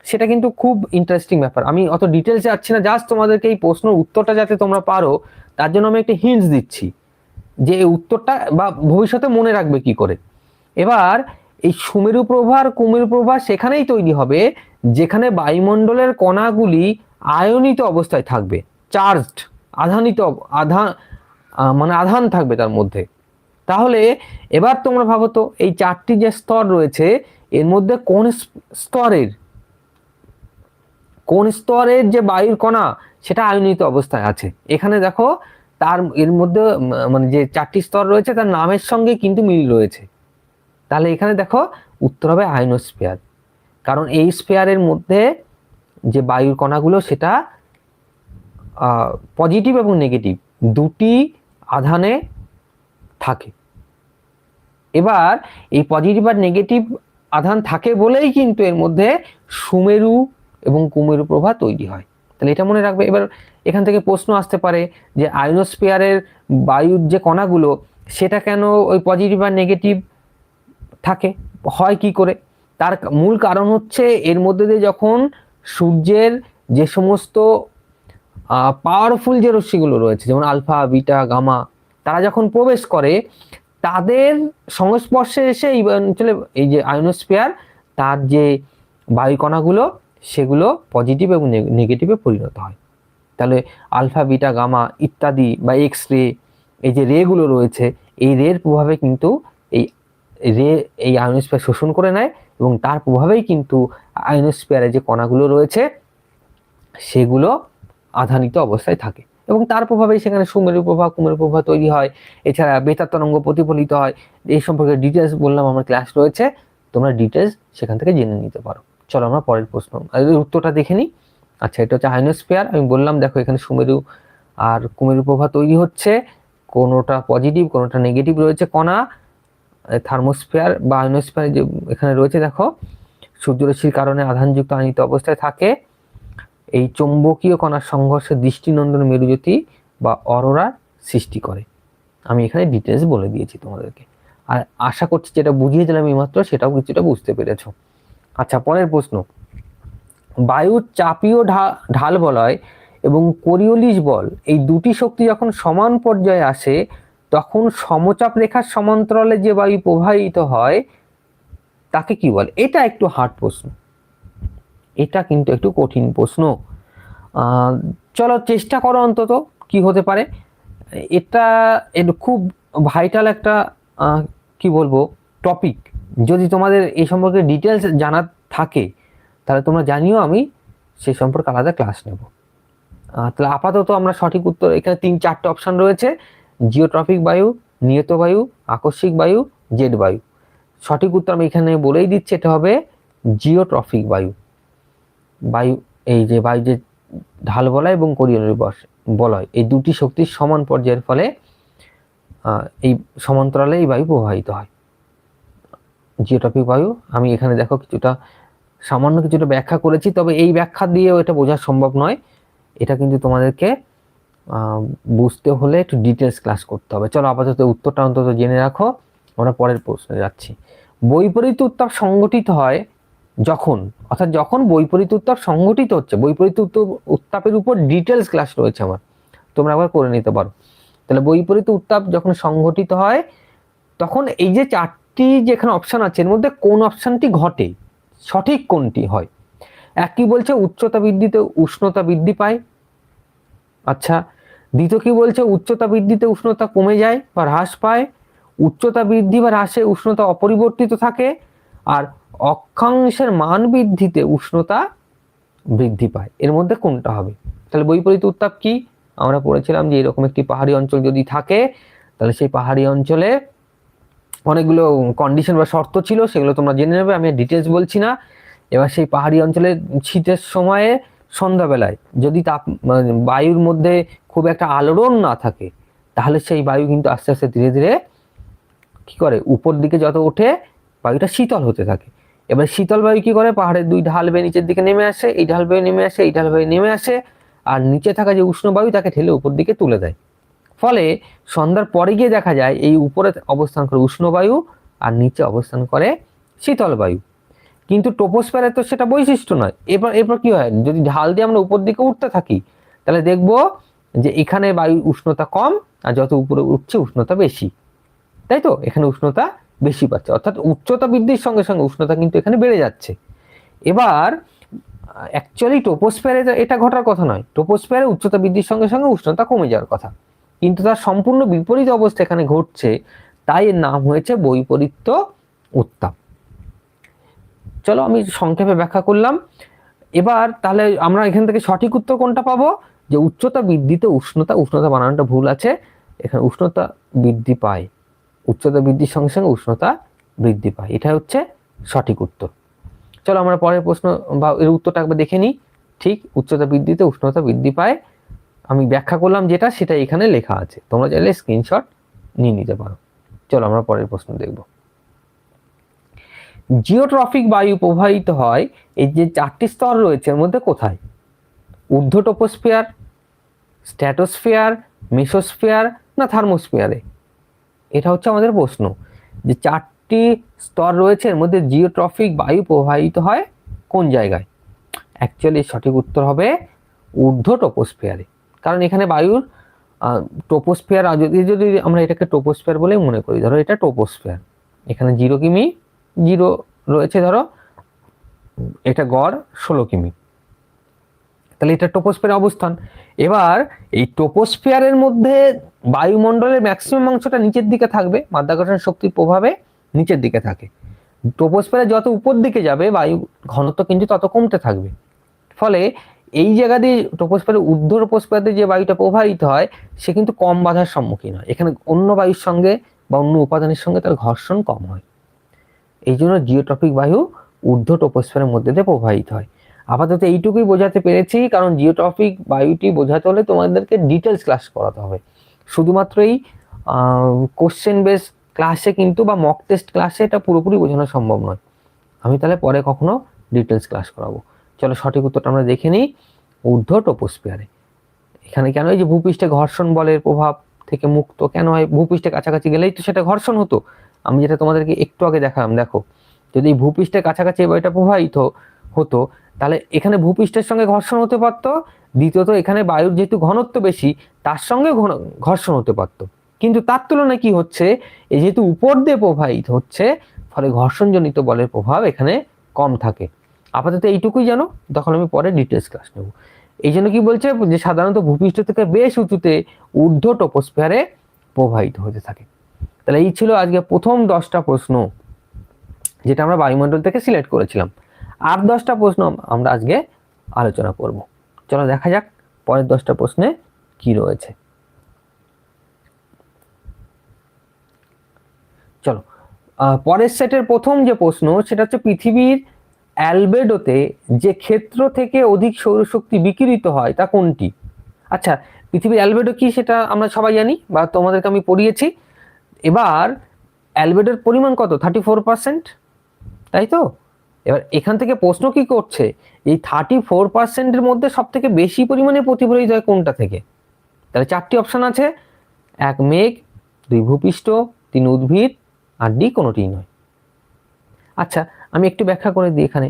সেটা কিন্তু খুব ইন্টারেস্টিং ব্যাপার। আমি অত ডিটেলসে যাচ্ছি না, জাস্ট তোমাদেরকে এই প্রশ্নের উত্তরটা যাতে তোমরা পারো তার জন্য আমি একটা হিন্টস দিচ্ছি যে এই উত্তরটা বা ভবিষ্যতে মনে রাখবে কি করে। এবার এই সুমেরু প্রভা আর কুমেরু প্রভা সেখানেই তৈরি হবে যেখানে বায়ুমণ্ডলের কণাগুলি আয়নিত অবস্থায় থাকবে, চার্জড, আধান থাকবে তার মধ্যে। তাহলে এবার তোমরা ভাবো তো এই 4টি যে স্তর রয়েছে এর মধ্যে কোন স্তরের যে বায়ুর কণা সেটা আয়নিত অবস্থায় আছে? এখানে দেখো এর মধ্যে মানে যে 4টি স্তর রয়েছে তার নামের সঙ্গে কিন্তু মিল রয়েছে। তাহলে এখানে দেখো উত্তর হবে আয়নোস্ফিয়ার, কারণ এই স্ফিয়ারের মধ্যে যে বায়ুর কণাগুলো সেটা পজিটিভ এবং নেগেটিভ দুটি আধানে থাকে। এবার এই পজিটিভ আর নেগেটিভ আধান থাকে বলেই কিন্তু এর মধ্যে সুমেরু এবং কুমেরু প্রভা তৈরি হয়। তাহলে এটা মনে রাখবে। এবার এখান থেকে প্রশ্ন আসতে পারে যে আয়নোস্ফিয়ারের বায়ুর যে কণাগুলো সেটা কেন ওই পজিটিভ আর নেগেটিভ থাকে, হয় কি করে? তার মূল কারণ হচ্ছে এর মধ্যে দিয়ে যখন সূর্যের যে সমস্ত পাওয়ারফুল যে রশ্মিগুলো রয়েছে যেমন আলফা, বিটা, গামা, তারা যখন প্রবেশ করে তাদের সংস্পর্শে এসে এই অঞ্চলে এই যে আয়নোস্ফিয়ার তার যে বায়ুকণাগুলো সেগুলো পজিটিভ এবং নেগেটিভে পরিণত হয়। তাহলে আলফা, বিটা, গামা ইত্যাদি বা এক্স রে, এই যে রেগুলো রয়েছে এই রের প্রভাবে কিন্তু এই আয়নোস্ফিয়ার শোষণ করে নেয় এবং তার প্রভাবেই কিন্তু আয়নোস্ফিয়ারে যে কণাগুলো রয়েছে সেগুলো আধানিত অবস্থায় থাকে এবং তার প্রভাবেই সেখানে সুমেরু প্রভা কুমেরু প্রভা তৈরি হয়। এছাড়া বেতার তরঙ্গ প্রতিফলিত হয়। এই সম্পর্কে ডিটেলস বললাম, আমার ক্লাস রয়েছে, তোমরা ডিটেলস সেখান থেকে জেনে নিতে পারো। চলো আমরা পরের প্রশ্ন উত্তরটা দেখে নিই। আচ্ছা, এটা হচ্ছে আয়নোস্ফিয়ার। আমি বললাম দেখো এখানে সুমেরু আর কুমেরু প্রভা তৈরি হচ্ছে, কোনোটা পজিটিভ কোনোটা নেগেটিভ রয়েছে কণা। থার্মোস্ফিয়ার বা আয়নোস্ফিয়ার যে এখানে রয়েছে দেখো সূর্যরশ্মির কারণে আধানযুক্ত আয়নিত অবস্থায় থাকে। এই চৌম্বকীয় কণার সংঘর্ষে দৃষ্টিনন্দন মেরুজ্যোতি বা অরোরা সৃষ্টি করে। আমি এখানে ডিটেলস বলে দিয়েছি তোমাদেরকে, আর আশা করছি যেটা বুঝিয়ে দিলাম এইমাত্র সেটাও কিছুটা বুঝতে পেরেছো। আচ্ছা, পরের প্রশ্ন। বায়ুর চাপীয় ঢাল বলয় এবং কোরিওলিস বল এই দুটি শক্তি যখন সমান পর্যায়ে আসে তখন সমচাপ রেখার সমান্তরালে যে বায়ু প্রবাহিত হয় তাকে কি বলে? এটা একটু হার্ড প্রশ্ন, এটা কিন্তু একটু কঠিন প্রশ্ন। চলো চেষ্টা করো অন্তত কি হতে পারে। এটা খুব ভাইটাল একটা কি বলবো টপিক। যদি তোমাদের এই সম্পর্কে ডিটেলস জানা থাকে তাহলে তোমরা জানিও, আমি সেই সম্পর্কে আলাদা ক্লাস নেব। তাহলে আপাতত আমরা সঠিক উত্তর, এখানে 3-4টে অপশন রয়েছে: জিওট্রপিক বায়ু, নিয়ত বায়ু, আকস্মিক বায়ু, জেট বায়ু। সঠিক উত্তর আমি এখানে বলেই দিচ্ছি, এটা হবে জিওট্রপিক বায়ু। এই যে বায়ু যে ঢাল বলয় এবং কোরিওলিস বলয় এই দুটি শক্তির সমান পর্যায়ের ফলে এই সমান্তরালে এই বায়ু প্রবাহিত হয়, জিওট্রপিক বায়ু। আমি এখানে দেখো সামান্য কিছুটা ব্যাখ্যা করেছি, তবে এই ব্যাখ্যা দিয়েও এটা বোঝা সম্ভব নয়। এটা কিন্তু তোমাদেরকে বুঝতে হলে একটু ডিটেলস ক্লাস করতে হবে। চলো আপাতত উত্তরটা অন্তত জেনে রাখো, আমরা পরের প্রশ্নে যাচ্ছি। বৈপরীত্য উত্তাপ সংঘটিত হয় যখন বৈপরীত্য উত্তাপ সংঘটিত হচ্ছে, বৈপরীত্য উত্তাপের উপর ডিটেলস ক্লাস রয়েছে আমার, তোমরা একবার করে নিতে পারো। তাহলে বৈপরীত্য উত্তাপ যখন সংঘটিত হয় তখন এই যে 4টি যেখানে অপশন আছে এর মধ্যে কোন অপশনটি ঘটে, সঠিক কোনটি হয়? একই বলছে উচ্চতা বৃদ্ধিতে উষ্ণতা বৃদ্ধি পায়। আচ্ছা, দ্বিতীয় কি বলছে উচ্চতা বৃদ্ধিতে উষ্ণতা কমে যায় বা হ্রাস পায়। উচ্চতা বৃদ্ধি বা হ্রাসে উষ্ণতা অপরিবর্তিত থাকে। আর অক্ষাংশের মান বৃদ্ধিতে উষ্ণতা বৃদ্ধি পায়। এর মধ্যে কোনটা হবে? তাহলে বৈপরীত্য উত্তাপ কি? আমরা পড়েছিলাম যে এরকম একটি পাহাড়ি অঞ্চল যদি থাকে তাহলে সেই পাহাড়ি অঞ্চলে অনেকগুলো কন্ডিশন বা শর্ত ছিল, সেগুলো তোমরা জেনে নেবে, আমি ডিটেলস বলছি না। এবার সেই পাহাড়ি অঞ্চলে শীতের সময়ে সন্ধ্যাবেলায় যদি বায়ুর মধ্যে খুব একটা আলোড়ন না থাকে তাহলে সেই বায়ু কিন্তু আস্তে আস্তে ধীরে ধীরে কি করে, উপর দিকে যত ওঠে বায়ুটা শীতল হতে থাকে। এবার শীতল বায়ু কি করে, পাহাড়ের দুই ঢাল বেয়ে নিচের দিকে নেমে আসে, এই ঢাল বেয়ে নেমে আসে, এই ঢাল বেয়ে নেমে আসে, আর নিচে থাকা যে উষ্ণ বায়ু তাকে ঠেলে উপর দিকে তুলে দেয়। ফলে সন্ধ্যার পরে গিয়ে দেখা যায় এই উপরে অবস্থান করে উষ্ণ বায়ু আর নিচে অবস্থান করে শীতল বায়ু। কিন্তু ট্রপোস্ফিয়ারে তো সেটা বৈশিষ্ট্য নয়। এরপর কি হয়, যদি ঢাল দিয়ে আমরা উপর দিকে উঠতে থাকি তাহলে দেখবো যে এখানে বায়ু উষ্ণতা কম আর যত উপরে উঠছে উষ্ণতা বেশি, তাই তো? এখানে উষ্ণতা বেশি পাচ্ছে, অর্থাৎ উচ্চতা বৃদ্ধির সঙ্গে সঙ্গে উষ্ণতা কিন্তু এখানে বেড়ে যাচ্ছে। এবার অ্যাকচুয়ালি ট্রপোস্ফিয়ারে এটা ঘটার কথা নয়, ট্রপোস্ফিয়ারে উচ্চতা বৃদ্ধির সঙ্গে সঙ্গে উষ্ণতা কমে যাওয়ার কথা, কিন্তু তার সম্পূর্ণ বিপরীত অবস্থা এখানে ঘটছে, তাই এর নাম হয়েছে বৈপরীত্য উত্তাপ। চলো আমি সংক্ষেপে ব্যাখ্যা করলাম। এবার তাহলে আমরা এখান থেকে সঠিক উত্তর কোনটা পাবো, যে উচ্চতা বৃদ্ধিতে উষ্ণতা বানানোটা ভুল আছে, এখানে উষ্ণতা বৃদ্ধি পায়, উচ্চতা বৃদ্ধির সঙ্গে সঙ্গে উষ্ণতা বৃদ্ধি পায়, এটা হচ্ছে সঠিক উত্তর। চলো আমরা পরের প্রশ্ন বা এর উত্তরটা একবার দেখে নিই। ঠিক, উচ্চতা বৃদ্ধিতে উষ্ণতা বৃদ্ধি পায়, আমি ব্যাখ্যা করলাম যেটা সেটা এখানে লেখা আছে, তোমরা চাইলে স্ক্রিনশট নিয়ে নিতে পারো। চলো আমরা পরের প্রশ্ন দেখব। জিওট্রফিক বায়ু প্রবাহিত হয় এই যে 4টি স্তর রয়েছে এর মধ্যে কোথায়? ঊর্ধ্ব ট্রপোস্ফিয়ার, স্ট্র্যাটোস্ফিয়ার, মেসোস্ফিয়ার না থার্মোস্ফিয়ারে? এটা হচ্ছে আমাদের প্রশ্ন, যে 4টি স্তর রয়েছে এর মধ্যে জিওট্রফিক বায়ু প্রবাহিত হয় কোন জায়গায়? অ্যাকচুয়ালি সঠিক উত্তর হবে ঊর্ধ্ব ট্রপোস্ফিয়ারে, কারণ এখানে বায়ুর ট্রপোস্ফিয়ার, যদি আমরা এটাকে ট্রপোস্ফিয়ার বলে মনে করি, ধরো এটা ট্রপোস্ফিয়ার, এখানে 0 কিমি 0 রয়েছে, ধরো এটা গড় 16 কিমি, তাহলে এটা ট্রপোস্ফিয়ারের অবস্থান। এবার এই ট্রপোস্ফিয়ারের মধ্যে বায়ুমণ্ডলের ম্যাক্সিমাম অংশটা নিচের দিকে থাকবে, মাধ্যাকর্ষণ শক্তির প্রভাবে নিচের দিকে থাকে। ট্রপোস্ফিয়ারে যত উপর দিকে যাবে বায়ু ঘনত্ব কিন্তু তত কমতে থাকবে। ফলে এই জায়গা দিয়ে ট্রপোস্ফিয়ারের ঊর্ধ্ব ট্রপোস্ফিয়ারে যে বায়ুটা প্রবাহিত হয় সে কিন্তু কম বাধার সম্মুখীন হয়, এখানে অন্য বায়ুর সঙ্গে বা অন্য উপাদানের সঙ্গে তার ঘর্ষণ কম হয়। এই জন্য জিওট্রপিক বায়ু ঊর্ধ্ব ট্রপোস্ফিয়ারের মধ্যে দিয়ে প্রবাহিত হয়। আপাতত এইটুকুই বোঝাতে পেরেছি, কারণ জিওট্রপিক বায়ুটি বোঝাতে হলে তোমাদেরকে ডিটেলস ক্লাস করাতে হবে। শুধুমাত্র এই কোশ্চেন বেস ক্লাসে কিন্তু বা মক টেস্ট ক্লাসে এটা পুরোপুরি বোঝানো সম্ভব নয়। আমি তাহলে পরে কখনো ডিটেলস ক্লাস করাবো। চলো সঠিক উত্তরটা আমরা দেখে নিই। ঊর্ধ্ব ট্রপোস্ফিয়ারে। এখানে কেন এই যে ভূপৃষ্ঠে ঘর্ষণ বলের প্রভাব থেকে মুক্ত কেন হয়? ভূপৃষ্ঠের কাছাকাছি গেলেই তো সেটা ঘর্ষণ হতো। আমি যেটা তোমাদেরকে একটু আগে দেখালাম, দেখো যদি ভূপৃষ্ঠের কাছাকাছি এটা প্রবাহিত হতো তাহলে এখানে ভূপৃষ্ঠের সঙ্গে ঘর্ষণ হতে পারতো, দ্বিতীয়ত এখানে বায়ুর যেহেতু ঘনত্ব বেশি তার সঙ্গে ঘর্ষণ হতে পারতো। কিন্তু তার তুলনায় কি হচ্ছে, এই যেহেতু উপর দিয়ে প্রবাহিত হচ্ছে ফলে ঘর্ষণজনিত বলের প্রভাব এখানে কম থাকে। আপাতত এইটুকুই জানো, তখন আমি পরে ডিটেলস ক্লাস নেব। এই জন্য কি বলছে, যে সাধারণত ভূপৃষ্ঠ থেকে বেশ উঁচুতে ঊর্ধ্ব ট্রপোস্ফিয়ারে প্রবাহিত হতে থাকে। তাহলে এই ছিল আজকে প্রথম 10টা প্রশ্ন যেটা আমরা বায়ুমণ্ডল থেকে সিলেক্ট করেছিলাম। আর 10টা প্রশ্ন আমরা আজকে আলোচনা করব। চলো দেখা যাক পরের 10টা প্রশ্নে কি রয়েছে। চলো পরের সেটের প্রথম যে প্রশ্ন সেটা হচ্ছে, পৃথিবীর অ্যালবেডোতে যে ক্ষেত্র থেকে অধিক সৌরশক্তি বিকিরিত হয় তা কোনটি? আচ্ছা, পৃথিবীর অ্যালবেডো কি সেটা আমরা সবাই জানি বা তোমাদেরকে আমি পড়িয়েছি। এবার অ্যালবেডোর পরিমাণ কত? 34%, তাই তো? এবার এখান থেকে প্রশ্ন কি করছে, এই 34%-এর মধ্যে সব থেকে বেশি পরিমাণে প্রতিফলিত হয় কোনটা থেকে? তাহলে 4টি অপশন আছে, 1 মেঘ, 2 ভূপৃষ্ঠ, 3 উদ্ভিদ, আর ডি কোনোটিই নয়। আচ্ছা আমি একটু ব্যাখ্যা করে দিই। এখানে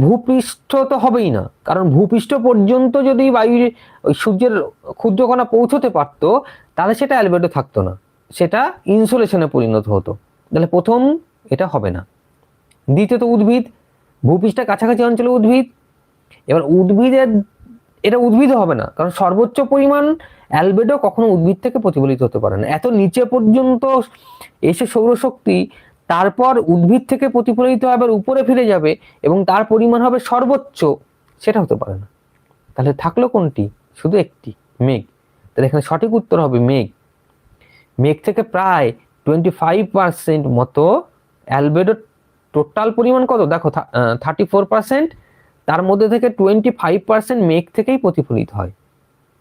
ভূপৃষ্ঠ তো হবেই না, কারণ ভূপৃষ্ঠ পর্যন্ত যদি বায়ুর ওই সূর্যের ক্ষুদ্রকণা পৌঁছতে পারতো তাহলে সেটা অ্যালবেডো থাকতো না, সেটা ইনসুলেশনে পরিণত হতো। তাহলে প্রথম এটা হবে না। দ্বিতীয়ত উদ্ভিদ, ভূপৃষ্ঠের কাছাকাছি অঞ্চলে উদ্ভিদ। এবার উদ্ভিদের এটা উদ্ভিদও হবে না, কারণ সর্বোচ্চ পরিমাণ অ্যালবেডো কখনো উদ্ভিদ থেকে প্রতিফলিত হতে পারে না। এত নিচে পর্যন্ত এসে সৌরশক্তি তারপর উদ্ভিদ থেকে প্রতিফলিত হবে, উপরে ফিরে যাবে এবং তার পরিমাণ হবে সর্বোচ্চ, সেটা হতে পারে না। তাহলে থাকলো কোনটি? শুধু একটি, মেঘ। তাহলে এখানে সঠিক উত্তর হবে মেঘ। মেঘ থেকে প্রায় 25% মতো অ্যালবেডো, টোটাল পরিমাণ কত দেখো 34%, তার মধ্যে থেকে 25% মেঘ থেকেই প্রতিফলিত হয়।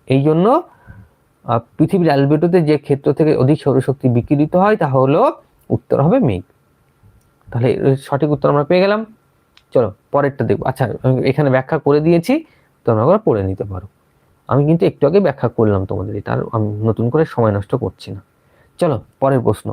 এই জন্য পৃথিবীর অ্যালবেটোতে যে ক্ষেত্র থেকে অধিক সৌরশক্তি বিকিরিত হয় তা হলো উত্তর হবে মেঘ। তাহলে সঠিক উত্তর আমরা পেয়ে গেলাম। চলো পরেরটা দেখবো। আচ্ছা এখানে ব্যাখ্যা করে দিয়েছি, তোমরা পড়ে নিতে পারো। আমি কিন্তু একটু আগে ব্যাখ্যা করলাম তোমাদের, এটা আমি নতুন করে সময় নষ্ট করছি না। চলো পরের প্রশ্ন।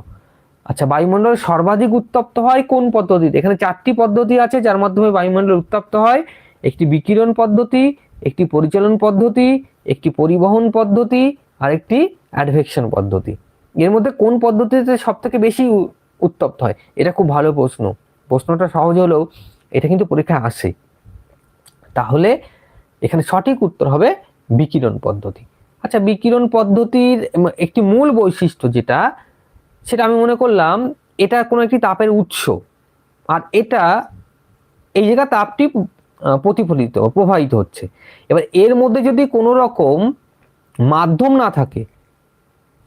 আচ্ছা বায়ুমণ্ডল সর্বাধিক উত্তপ্ত হয় কোন পদ্ধতিতে? এখানে 4টি পদ্ধতি আছে যার মাধ্যমে বায়ুমণ্ডল উত্তপ্ত হয়। একটি বিকিরণ পদ্ধতি, একটি পরিচালন পদ্ধতি, একটি পরিবহন পদ্ধতি, আর একটি অ্যাডভেকশন পদ্ধতি। এর মধ্যে কোন পদ্ধতিতে সব থেকে বেশি উত্তপ্ত হয়? এটা খুব ভালো প্রশ্ন। প্রশ্নটা সহজ হলেও এটা কিন্তু পরীক্ষায় আসে। তাহলে এখানে সঠিক উত্তর হবে বিকিরণ পদ্ধতি। আচ্ছা বিকিরণ পদ্ধতির একটি মূল বৈশিষ্ট্য যেটা, সেটা আমি মনে করলাম এটা কোনো একটি তাপের উৎস, আর এটা এই জায়গা তাপটি প্রতিফলিত প্রবাহিত হচ্ছে। এবার এর মধ্যে যদি কোনো রকম মাধ্যম না থাকে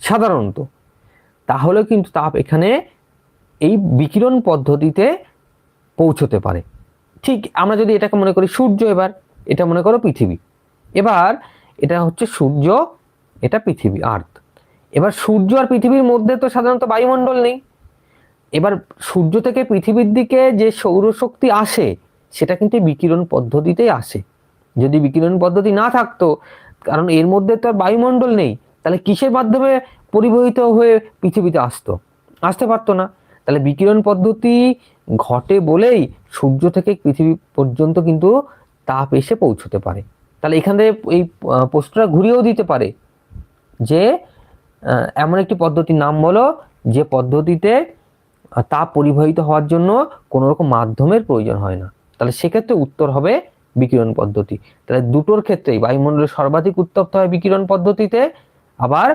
সাধারণত, তাহলে কিন্তু তাপ এখানে এই বিকিরণ পদ্ধতিতে পৌঁছতে পারে। ঠিক আমরা যদি এটাকে মনে করি সূর্য, এবার এটা মনে করো পৃথিবী, এবার এটা হচ্ছে সূর্য, এটা পৃথিবী আর্থ। এবার সূর্য আর পৃথিবীর মধ্যে তো সাধারণত বায়ুমণ্ডল নেই। এবার সূর্য থেকে পৃথিবীর দিকে যে সৌরশক্তি আসে সেটা কিন্তু বিকিরণ পদ্ধতিতেই আসে। যদি বিকিরণ পদ্ধতি না থাকতো, কারণ এর মধ্যে তো আর বায়ুমণ্ডল নেই, তাহলে কিসের মাধ্যমে পরিবহিত হয়ে পৃথিবীতে আসতে পারতো না। তাহলে বিকিরণ পদ্ধতি ঘটে বলেই সূর্য থেকে পৃথিবী পর্যন্ত কিন্তু তাপ এসে পৌঁছতে পারে। তাহলে এখান থেকে এই প্রশ্নটা ঘুরিয়েও দিতে পারে যে এমন একটি পদ্ধতির নাম বলো যে পদ্ধতিতে তাপ পরিবাহিত হওয়ার জন্য কোনো রকম মাধ্যমের প্রয়োজন হয় না। তাহলে সেক্ষেত্রে উত্তর হবে বিকিরণ পদ্ধতি। তাহলে দুটোর ক্ষেত্রেই বায়ুমণ্ডলে সর্বাধিক উত্তপ্ত হয় বিকিরণ পদ্ধতিতে, আবার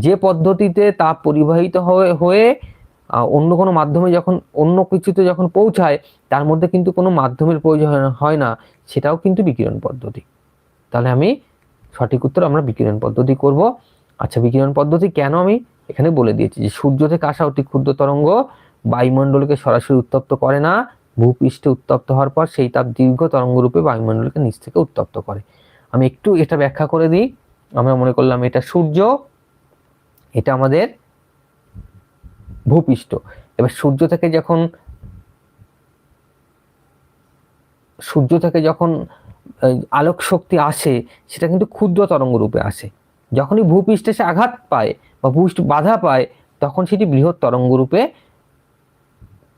যে পদ্ধতিতে তাপ পরিবাহিত হয়ে অন্য কোনো মাধ্যমে যখন অন্য কিছুতে যখন পৌঁছায় তার মধ্যে কিন্তু কোনো মাধ্যমের প্রয়োজন হয় না, সেটাও কিন্তু বিকিরণ পদ্ধতি। তাহলে আমি সঠিক উত্তর আমরা বিকিরণ পদ্ধতি করব। আচ্ছা বিকিরণ পদ্ধতি কেন আমি এখানে বলে দিয়েছি যে সূর্য থেকে আসা অতি ক্ষুদ্র তরঙ্গ বায়ুমণ্ডলকে সরাসরি উত্তপ্ত করে না, ভূপৃষ্ঠে উত্তপ্ত হওয়ার পর সেই তাপ দীর্ঘ তরঙ্গ রূপে বায়ুমণ্ডলকে নিচ থেকে উত্তপ্ত করে। আমি একটু এটা ব্যাখ্যা করে দিই। আমরা মনে করলাম এটা সূর্য, এটা আমাদের ভূপৃষ্ঠ। এবার সূর্য থেকে যখন আলোক শক্তি আসে সেটা কিন্তু ক্ষুদ্র তরঙ্গ রূপে আসে। যখনই ভূপৃষ্ঠে সে আঘাত পায় বা ভূপৃষ্ঠ বাধা পায় তখন সেটি বৃহৎ তরঙ্গ রূপে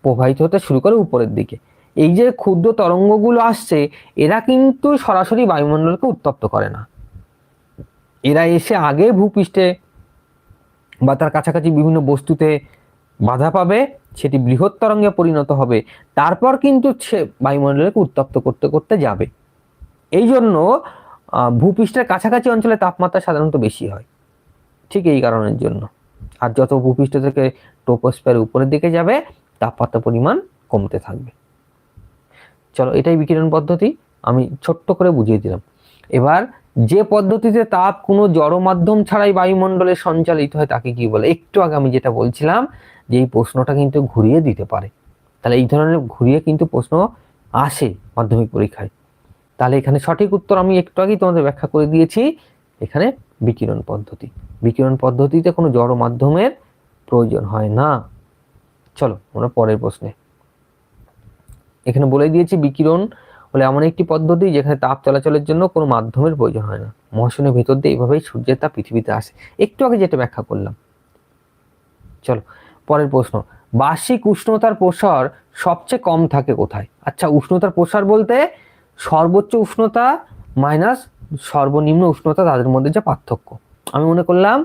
প্রবাহিত হতে শুরু করে উপরের দিকে। এই যে ক্ষুদ্র তরঙ্গগুলো আসছে এরা কিন্তু সরাসরি বায়ুমণ্ডলকে উত্তপ্ত করে না, এরা এসে আগে ভূপৃষ্ঠে বা তার কাছাকাছি বিভিন্ন বস্তুতে বাধা পাবে, সেটি বৃহৎ তরঙ্গে পরিণত হবে, তারপর কিন্তু সে বায়ুমণ্ডলকে উত্তপ্ত করতে করতে যাবে। এই জন্য ভূপৃষ্ঠের কাছাকাছি অঞ্চলে তাপমাত্রা সাধারণত বেশি হয়, ঠিক এই কারণের জন্য। আর যত ভূপৃষ্ঠ থেকে ট্রপোস্ফিয়ার উপরের দিকে যাবে তাপমাত্রার পরিমাণ কমতে থাকবে। চলো এটাই বিকিরণ পদ্ধতি, আমি ছোট্ট করে বুঝিয়ে দিলাম। এবার যে পদ্ধতিতে তাপ কোনো জড় মাধ্যম ছাড়াই বায়ুমণ্ডলে সঞ্চালিত হয় তাকে কি বলে? একটু আগে আমি যেটা বলছিলাম যে এই প্রশ্নটা কিন্তু ঘুরিয়ে দিতে পারে। তাহলে এই ধরনের ঘুরিয়ে কিন্তু প্রশ্ন আসে মাধ্যমিক পরীক্ষায়। তাহলে এখানে সঠিক উত্তর আমি একটু আগেই তোমাদের ব্যাখ্যা করে দিয়েছি, এখানে বিকিরণ পদ্ধতি। বিকিরণ পদ্ধতিতে কোনো জড় মাধ্যমের প্রয়োজন হয় না। চলো আমরা পরের প্রশ্নে। এখানে বলে দিয়েছি বিকিরণ হলে এমন একটি পদ্ধতি যেখানে তাপ চলাচলের জন্য কোনো মাধ্যমের প্রয়োজন হয় না। মহাশূন্যের ভেতর দিয়ে এইভাবেই সূর্যের তাপ পৃথিবীতে আসে, একটু আগে যেটা ব্যাখ্যা করলাম। চলো পরের প্রশ্ন। বার্ষিক উষ্ণতার প্রসার সবচেয়ে কম থাকে কোথায়? আচ্ছা উষ্ণতার প্রসার বলতে সর্বোচ্চ উষ্ণতা মাইনাস সর্বনিম্ন উষ্ণতা, তাদের মধ্যে যে পার্থক্য। আমি মনে করলাম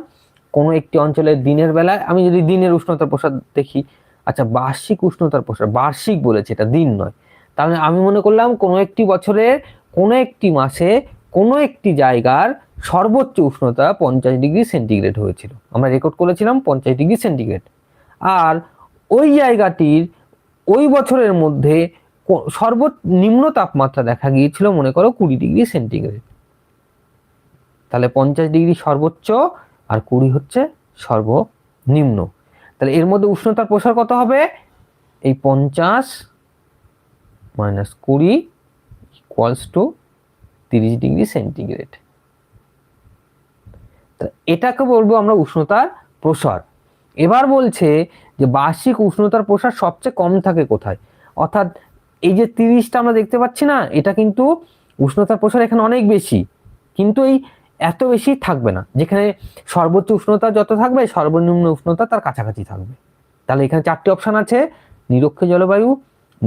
কোনো একটি অঞ্চলের দিনের বেলায় আমি যদি দিনের উষ্ণতার প্রসার দেখি, আচ্ছা বার্ষিক উষ্ণতার প্রসার, বার্ষিক বলেছে এটা দিন নয়, তাহলে আমি মনে করলাম কোনো একটি বছরের কোনো একটি মাসে কোনো একটি জায়গার সর্বোচ্চ উষ্ণতা 50 ডিগ্রি সেন্টিগ্রেড হয়েছিল, আমরা রেকর্ড করেছিলাম 50 ডিগ্রি সেন্টিগ্রেড। আর ওই জায়গাটির ওই বছরের মধ্যে সর্বনিম্ন তাপমাত্রা দেখা গিয়েছিল মনে করো 20 ডিগ্রি সেন্টিগ্রেড। তাহলে 50 ডিগ্রি সর্বোচ্চ আর 20 হচ্ছে সর্বনিম্ন। তাহলে এর মধ্যে উষ্ণতার প্রসার কত হবে? এই 50 minus 20 equals to 30 degree centigrade. এটাকে বলবো আমরা উষ্ণতার প্রসার। এবার বলছে যে বার্ষিক উষ্ণতার প্রসার সবচেয়ে কম থাকে কোথায়, অর্থাৎ এই যে 30টা আমরা দেখতে পাচ্ছি না, এটা কিন্তু উষ্ণতার প্রসার এখানে অনেক বেশি, কিন্তু এই এত বেশি থাকবে না। যেখানে সর্বোচ্চ উষ্ণতা যত থাকবে সর্বনিম্ন উষ্ণতা তার কাছাকাছি থাকবে। তাহলে এখানে 4টি অপশন আছে: নিরক্ষীয় জলবায়ু,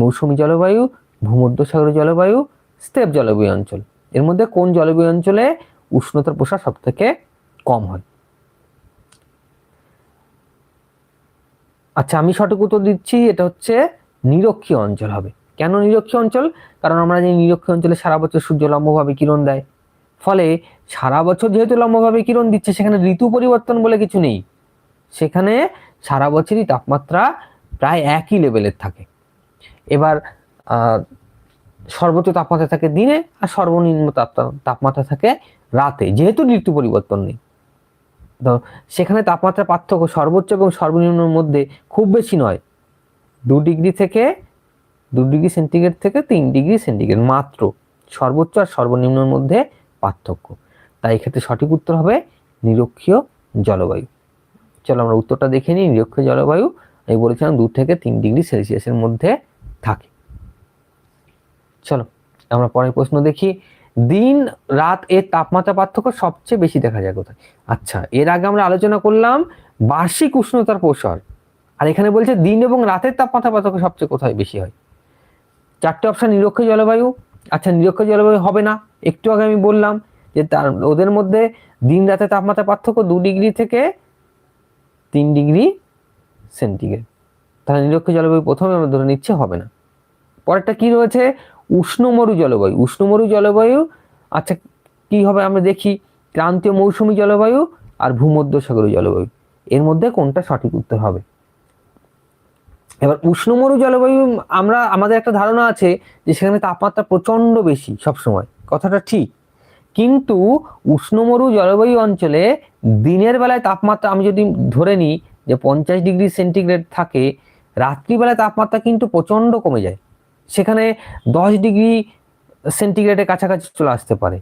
মৌসুমী জলবায়ু, ভূমধ্যসাগরীয় জলবায়ু, স্টেপ জলবায়ু অঞ্চল। এর মধ্যে কোন জলবায়ু অঞ্চলে উষ্ণতার প্রসার সব থেকে কম হয়? আচ্ছা, আমি সঠিক উত্তর দিচ্ছি, এটা হচ্ছে নিরক্ষীয় অঞ্চল হবে। কেন নিরক্ষীয় অঞ্চল? কারণ আমরা জানি নিরক্ষীয় অঞ্চলে সারা বছর সূর্য লম্বভাবে কিরণ দেয়, ফলে সারা বছর যেহেতু লম্বভাবে কিরণ দিচ্ছে, সেখানে ঋতু পরিবর্তন বলে কিছু নেই। সেখানে সারা বছরই তাপমাত্রা প্রায় একই লেভেলের থাকে। এবার সর্বোচ্চ তাপমাত্রা থাকে দিনে আর সর্বনিম্ন তাপমাত্রা থাকে রাতে, যেহেতু ঋতু পরিবর্তন নেই। তো সেখানে তাপমাত্রা পার্থক্য সর্বোচ্চ এবং সর্বনিম্নের মধ্যে খুব বেশি নয়, 2 ডিগ্রি সেন্টিগ্রেড থেকে 3 ডিগ্রি সেন্টিগ্রেড মাত্র সর্বোচ্চ আর সর্বনিম্নের মধ্যে পার্থক্য। তাই এক্ষেত্রে সঠিক উত্তর হবে নিরক্ষীয় জলবায়ু। চলো আমরা উত্তরটা দেখে নিই। নিরক্ষীয় জলবায়ু আমি বলেছিলাম 2 থেকে 3 ডিগ্রি সেলসিয়াসের মধ্যে থাকে। চলো আমরা পরের প্রশ্ন দেখি। দিন রাত এর তাপমাত্রা পার্থক্য সবচেয়ে বেশি দেখা যায় কোথায়? আচ্ছা, এর আগে আমরা আলোচনা করলাম বার্ষিক উষ্ণতার প্রসার, আর এখানে বলছে দিন এবং রাতের তাপমাত্রা পার্থক্য সবচেয়ে কোথায় বেশি হয়। 4টে অপশন নিরক্ষীয় জলবায়ু। আচ্ছা, নিরক্ষীয় জলবায়ু হবে না, একটু আগে আমি বললাম যে ওদের মধ্যে দিন রাতের তাপমাত্রা পার্থক্য 2 ডিগ্রি থেকে 3 ডিগ্রি সেন্টিগ্রেড। তাহলে নিরক্ষীয় জলবায়ু প্রথমে আমরা ধরে নিচ্ছে হবে না। পরেরটা কি রয়েছে? উষ্ণমরু জলবায়ু। উষ্ণমরু জলবায়ু, আচ্ছা কি হবে আমরা দেখি। ক্রান্তীয় মৌসুমী জলবায়ু আর ভূমধ্যসাগরীয় জলবায়ু, এর মধ্যে কোনটা সঠিক উত্তর হবে? এবার উষ্ণমরু জলবায়ু আমাদের একটা ধারণা আছে যে সেখানে তাপমাত্রা প্রচন্ড বেশি সবসময়, কথাটা ঠিক, কিন্তু উষ্ণমরু জলবায়ু অঞ্চলে দিনের বেলায় তাপমাত্রা আমি যদি ধরে নিই যে 50 ডিগ্রি সেন্টিগ্রেড থাকে, রাত্রিবেলায় তাপমাত্রা কিন্তু প্রচন্ড কমে যায়, সেখানে 10 ডিগ্রি সেন্টিগ্রেডের কাছাকাছি চলে আসতে পারে।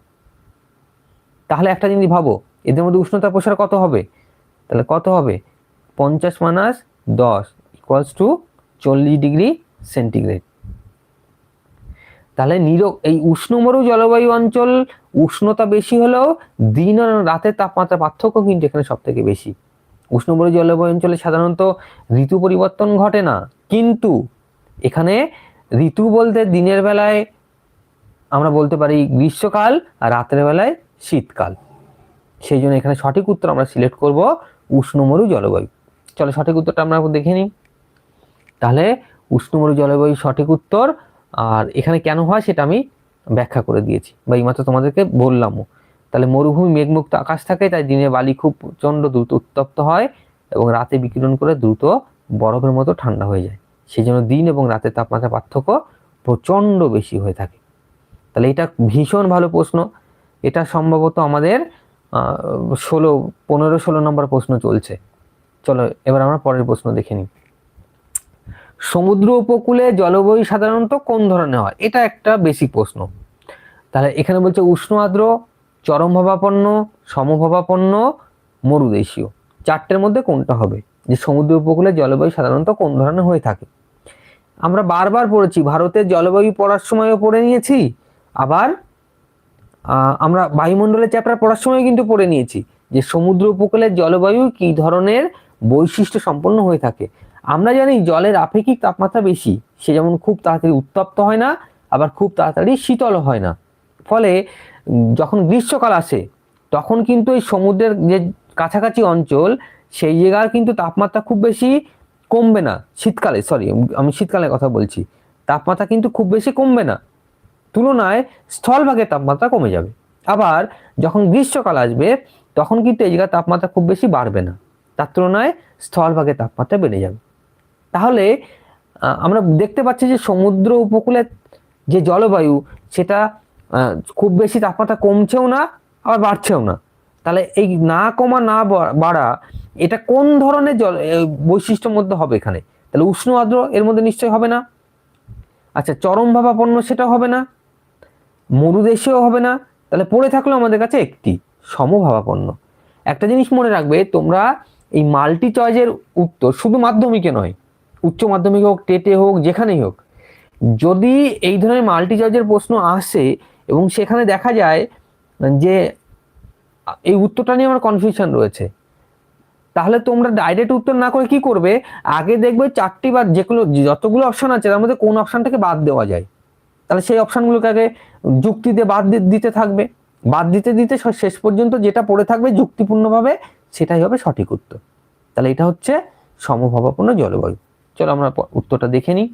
তাহলে একটা জিনিস ভাবো, এদের মধ্যে উষ্ণতা প্রসার কত হবে? তাহলে কত হবে? 50 minus 10 equals to 40 degree centigrade. তাহলে এই উষ্ণমরু জলবায়ু অঞ্চল উষ্ণতা বেশি হলেও দিন ও রাতের তাপমাত্রা পার্থক্য কিন্তু এখানে সব থেকে বেশি। উষ্ণমরু জলবায়ু অঞ্চলে সাধারণত ঋতু পরিবর্তন ঘটে না, কিন্তু এখানে ঋতু বলতে দিনের বেলায় আমরা বলতে পারি গ্রীষ্মকাল আর রাতের বেলায় শীতকাল। সেই জন্য এখানে সঠিক উত্তর আমরা সিলেক্ট করব উষ্ণমরু জলবায়ু। চলো সঠিক উত্তরটা আমরা দেখে নিই। তাহলে উষ্ণমরু জলবায়ু সঠিক উত্তর। আর এখানে কেন হয় সেটা আমি ব্যাখ্যা করে দিয়েছি, বা এইমাত্র তোমাদেরকে বললামও। তাহলে মরুভূমি মেঘমুক্ত আকাশ থাকে, তাই দিনে বালি খুব প্রচন্ড দ্রুত উত্তপ্ত হয় এবং রাতে বিকিরণ করে দ্রুত বরফের মতো ঠান্ডা হয়ে যায়। সেই জন্য দিন এবং রাতের তাপমাত্রা পার্থক্য প্রচন্ড বেশি হয়ে থাকে। তাহলে এটা ভীষণ ভালো প্রশ্ন। এটা সম্ভবত আমাদের 15-16 নম্বর প্রশ্ন চলছে। চলো এবার আমরা পরের প্রশ্ন দেখে নিই। সমুদ্র উপকূলে জলবায়ু সাধারণত কোন ধরনের হয়? এটা একটা বেসিক প্রশ্ন। তাহলে এখানে বলছে উষ্ণ আর্দ্র, চরমভাবাপন্ন, সমভাবাপন্ন, মরুদেশীয়। 4টের মধ্যে কোনটা হবে যে সমুদ্র উপকূলে জলবায়ু সাধারণত কোন ধরনের হয়ে থাকে? আমরা বারবার পড়েছি, ভারতের জলবায়ু পড়ার সময়ও পড়ে নিয়েছি, আবার আমরা বায়ুমণ্ডলের চ্যাপ্টার পড়ার সময় কিন্তু পড়ে নিয়েছি যে সমুদ্র উপকূলের জলবায়ু কি ধরনের বৈশিষ্ট্য সম্পন্ন হয়ে থাকে। আমরা জানি জলের আপেক্ষিক তাপমাত্রা বেশি, সে যেমন খুব তাড়াতাড়ি উত্তপ্ত হয় না, আবার খুব তাড়াতাড়ি শীতল হয় না। ফলে যখন গ্রীষ্মকাল আসে তখন কিন্তু এই সমুদ্রের যে কাছাকাছি অঞ্চল, সেই জায়গার কিন্তু তাপমাত্রা খুব বেশি কমবে না। শীতকালে, আমি শীতকালের কথা বলছি, তাপমাত্রা কিন্তু খুব বেশি কমবে না, তুলনায় স্থলভাগের তাপমাত্রা কমে যাবে। আবার যখন গ্রীষ্মকাল আসবে তখন কিন্তু এই জায়গার তাপমাত্রা খুব বেশি বাড়বে না, তার তুলনায় স্থলভাগের তাপমাত্রা বেড়ে যাবে। তাহলে আমরা দেখতে পাচ্ছি যে সমুদ্র উপকূলের যে জলবায়ু সেটা খুব বেশি তাপমাত্রা কমছেও না আবার বাড়ছেও না। তাহলে এই না কমা না বাড়া, এটা কোন ধরনের বৈশিষ্ট্যের মধ্যে হবে এখানে? তাহলে উষ্ণ আর্দ্র এর মধ্যে নিশ্চয়ই হবে না। আচ্ছা, চরমভাবাপন্ন সেটা হবে না, মরুদেশীয় হবে না। তাহলে পড়ে থাকলো আমাদের কাছে একটি সমভাবাপন্ন। একটা জিনিস মনে রাখবে তোমরা, এই মাল্টি চয়েসের উত্তর শুধু মাধ্যমিকে নয়, উচ্চ মাধ্যমিকে হোক, টেটে হোক, যেখানেই হোক, যদি এই ধরনের মাল্টি চয়েসের প্রশ্ন আসে এবং সেখানে দেখা যায় যে এই উত্তরটা নিয়ে আমার কনফিউশন রয়েছে, তাহলে তোমরা ডাইরেক্ট উত্তর না করে কি করবে, আগে দেখবে চারটি বা যেগুলো যতগুলো অপশন আছে তার মধ্যে কোন অপশনটাকে বাদ দেওয়া যায়, তাহলে সেই অপশনগুলোকে আগে যুক্তি দিয়ে বাদ দিতে থাকবে, বাদ দিতে দিতে শেষ পর্যন্ত যেটা পড়ে থাকবে যুক্তিপূর্ণভাবে সেটাই হবে সঠিক উত্তর। তাহলে এটা হচ্ছে সমভাবাপন্ন জলবায়ু। চলো আমরা উত্তরটা দেখে নিই।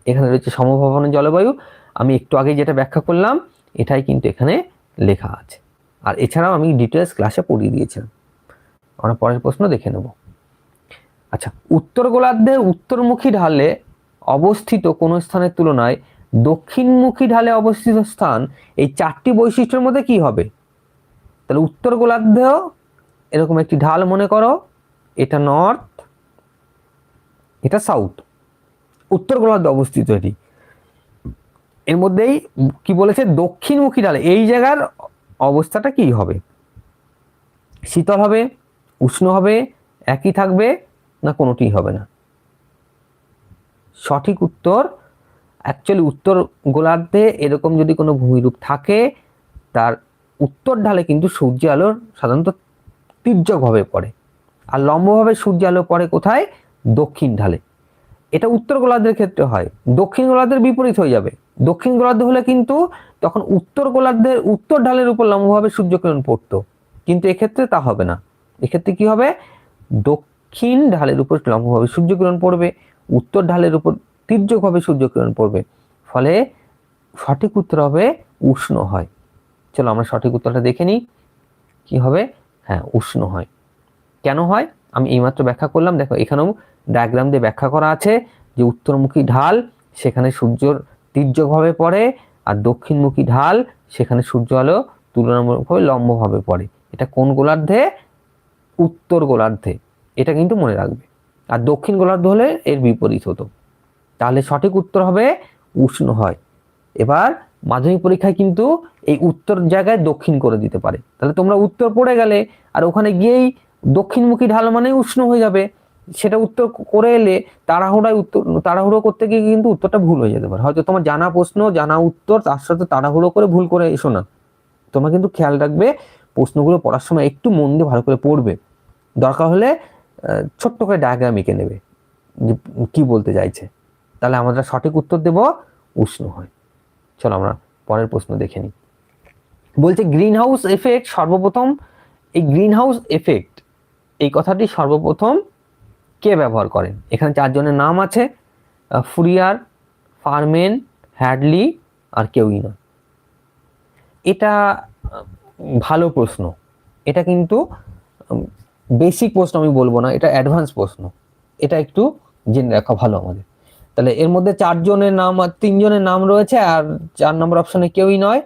এখানে রয়েছে সমভাবাপন্ন জলবায়ু, আমি একটু আগে যেটা ব্যাখ্যা করলাম এটাই কিন্তু এখানে লেখা আছে, আর এছাড়াও আমি ডিটেলস ক্লাসে পড়িয়ে দিয়েছিলাম। আমরা পরের প্রশ্ন দেখে নেব। আচ্ছা, উত্তর গোলার্ধের উত্তরমুখী ঢালে অবস্থিত কোন স্থানের তুলনায় দক্ষিণমুখী ঢালে অবস্থিত স্থান এই চারটি বৈশিষ্ট্যের মধ্যে কি হবে? তাহলে উত্তর গোলার্ধেও এরকম একটি ঢাল মনে করো, এটা নর্থ, এটা সাউথ, উত্তর গোলার্ধে অবস্থিত এটি। এর মধ্যেই কি বলেছে, দক্ষিণমুখী ঢালে এই জায়গার অবস্থাটা কি হবে? শীতল হবে, উষ্ণ হবে, একই থাকবে, না কোনোটি হবে না? সঠিক উত্তর, অ্যাকচুয়ালি উত্তর গোলার্ধে এরকম যদি কোনো ভূমিরূপ থাকে তার উত্তর ঢালে কিন্তু সূর্য আলোর সাধারণত তির্যকভাবে পড়ে, আর লম্বভাবে সূর্য আলো পড়ে কোথায়? দক্ষিণ ঢালে। এটা উত্তর গোলার্ধের ক্ষেত্রে হয়, দক্ষিণ গোলার্ধের বিপরীত হয়ে যাবে। দক্ষিণ গোলার্ধ হলে কিন্তু তখন উত্তর গোলার্ধের উত্তর ঢালের উপর লম্বভাবে সূর্যকিরণ পড়তো, কিন্তু এক্ষেত্রে তা হবে না। এক্ষেত্রে কি হবে, দক্ষিণ ঢালের উপর লম্বভাবে সূর্যকিরণ পড়বে, উত্তর ঢালের উপর তির্যকভাবে সূর্যকিরণ পড়বে, ফলে সঠিক উত্তর হবে উষ্ণ হয়। চলো আমরা সঠিক উত্তরটা দেখে নিই, কি হবে? হ্যাঁ, উষ্ণ হয়। কেন হয় আমি এইমাত্র ব্যাখ্যা করলাম, দেখো এখানেও ডায়াগ্রাম দিয়ে ব্যাখ্যা করা আছে যে উত্তরমুখী ঢাল সেখানে সূর্যর তির্যকভাবে পড়ে, আর দক্ষিণমুখী ঢাল সেখানে সূর্য আলো তুলনামূলকভাবে লম্বভাবে পড়ে। এটা কোন গোলার্ধে? উত্তর গোলার্ধে, এটা কিন্তু মনে রাখবে। আর দক্ষিণ গোলার্ধ হলে এর বিপরীত হতো, তাহলে সঠিক উত্তর হবে উষ্ণ হয়। এবার মাধ্যমিক পরীক্ষায় কিন্তু এই উত্তর জায়গায় দক্ষিণ করে দিতে পারে, তাহলে তোমরা উত্তর পড়ে গেলে আর ওখানে গিয়েই দক্ষিণমুখী ঢাল মানে উষ্ণ হয়ে যাবে, সেটা উত্তর করে এলে তাড়াহুড়ো করতে গিয়ে কিন্তু উত্তরটা ভুল হয়ে যেতে পারে। হয়তো তোমার জানা প্রশ্ন জানা উত্তর তার সাথে তাড়াহুড়ো করে ভুল করে এসো না, তোমরা কিন্তু খেয়াল রাখবে প্রশ্নগুলো পড়ার সময় একটু মন দিয়ে ভালো করে পড়বে, দরকার হলে ছোট্ট করে ডায়াগ্রাম এঁকে নেবে যে কি বলতে চাইছে, তাহলে আমরা সঠিক উত্তর দেব উষ্ণ হয়। চলো আমরা পরের প্রশ্ন দেখে নিই। বলছে গ্রিন হাউস এফেক্ট সর্বপ্রথম, এই গ্রিন হাউস এফেক্ট এই কথাটি সর্বপ্রথম কে ব্যবহার করেন? এখানে চারজনের নাম আছে, ফুরিয়ার, ফারমেন, হ্যাডলি আর কেউই না। এটা ভালো প্রশ্ন, এটা কিন্তু বেসিক প্রশ্ন আমি বলবো না, এটা অ্যাডভান্স প্রশ্ন, এটা একটু জেনে রাখা ভালো আমাদের। তাহলে এর মধ্যে চারজনের নাম আর তিনজনের নাম রয়েছে, আর 4 নম্বর অপশনে কেউই নয়।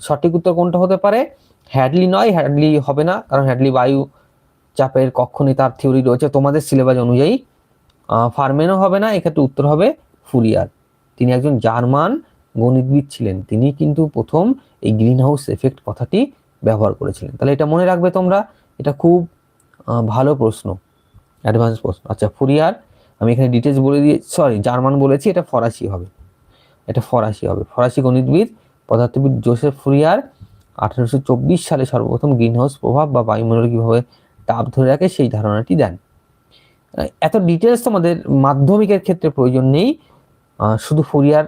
সঠিক উত্তর কোনটা হতে পারে? হ্যাডলি নয়, হ্যাডলি হবে না, কারণ হ্যাডলি বায়ু চাপের কক্ষণে তার থিওরি রয়েছে তোমাদের সিলেবাস অনুযায়ী। ফারমেনও হবে না, এক্ষেত্রে উত্তর হবে ফুরিয়ার। তিনি একজন জার্মান গণিতবিদ ছিলেন, তিনি কিন্তু প্রথম এই গ্রিন হাউস এফেক্ট কথাটি ব্যবহার করেছিলেন। তাহলে এটা মনে রাখবে তোমরা, এটা খুব ভালো প্রশ্ন, অ্যাডভান্স প্রশ্ন। আচ্ছা, ফুরিয়ার আমি এখানে ডিটেলস বলে দিয়ে, সরি জার্মান বলেছি, এটা ফরাসি হবে, এটা ফরাসি হবে। ফরাসি গণিতবিদ পদার্থবিদ জোসেফ ফুরিয়ার 1824 সালে সর্বপ্রথম গ্রিন হাউস প্রভাব বা বায়ুমণ্ডল কিভাবে তাপ ধরে রাখে সেই ধারণাটি দেন। এত ডিটেলস তোমাদের মাধ্যমিকের ক্ষেত্রে প্রয়োজন নেই, শুধু ফুরিয়ার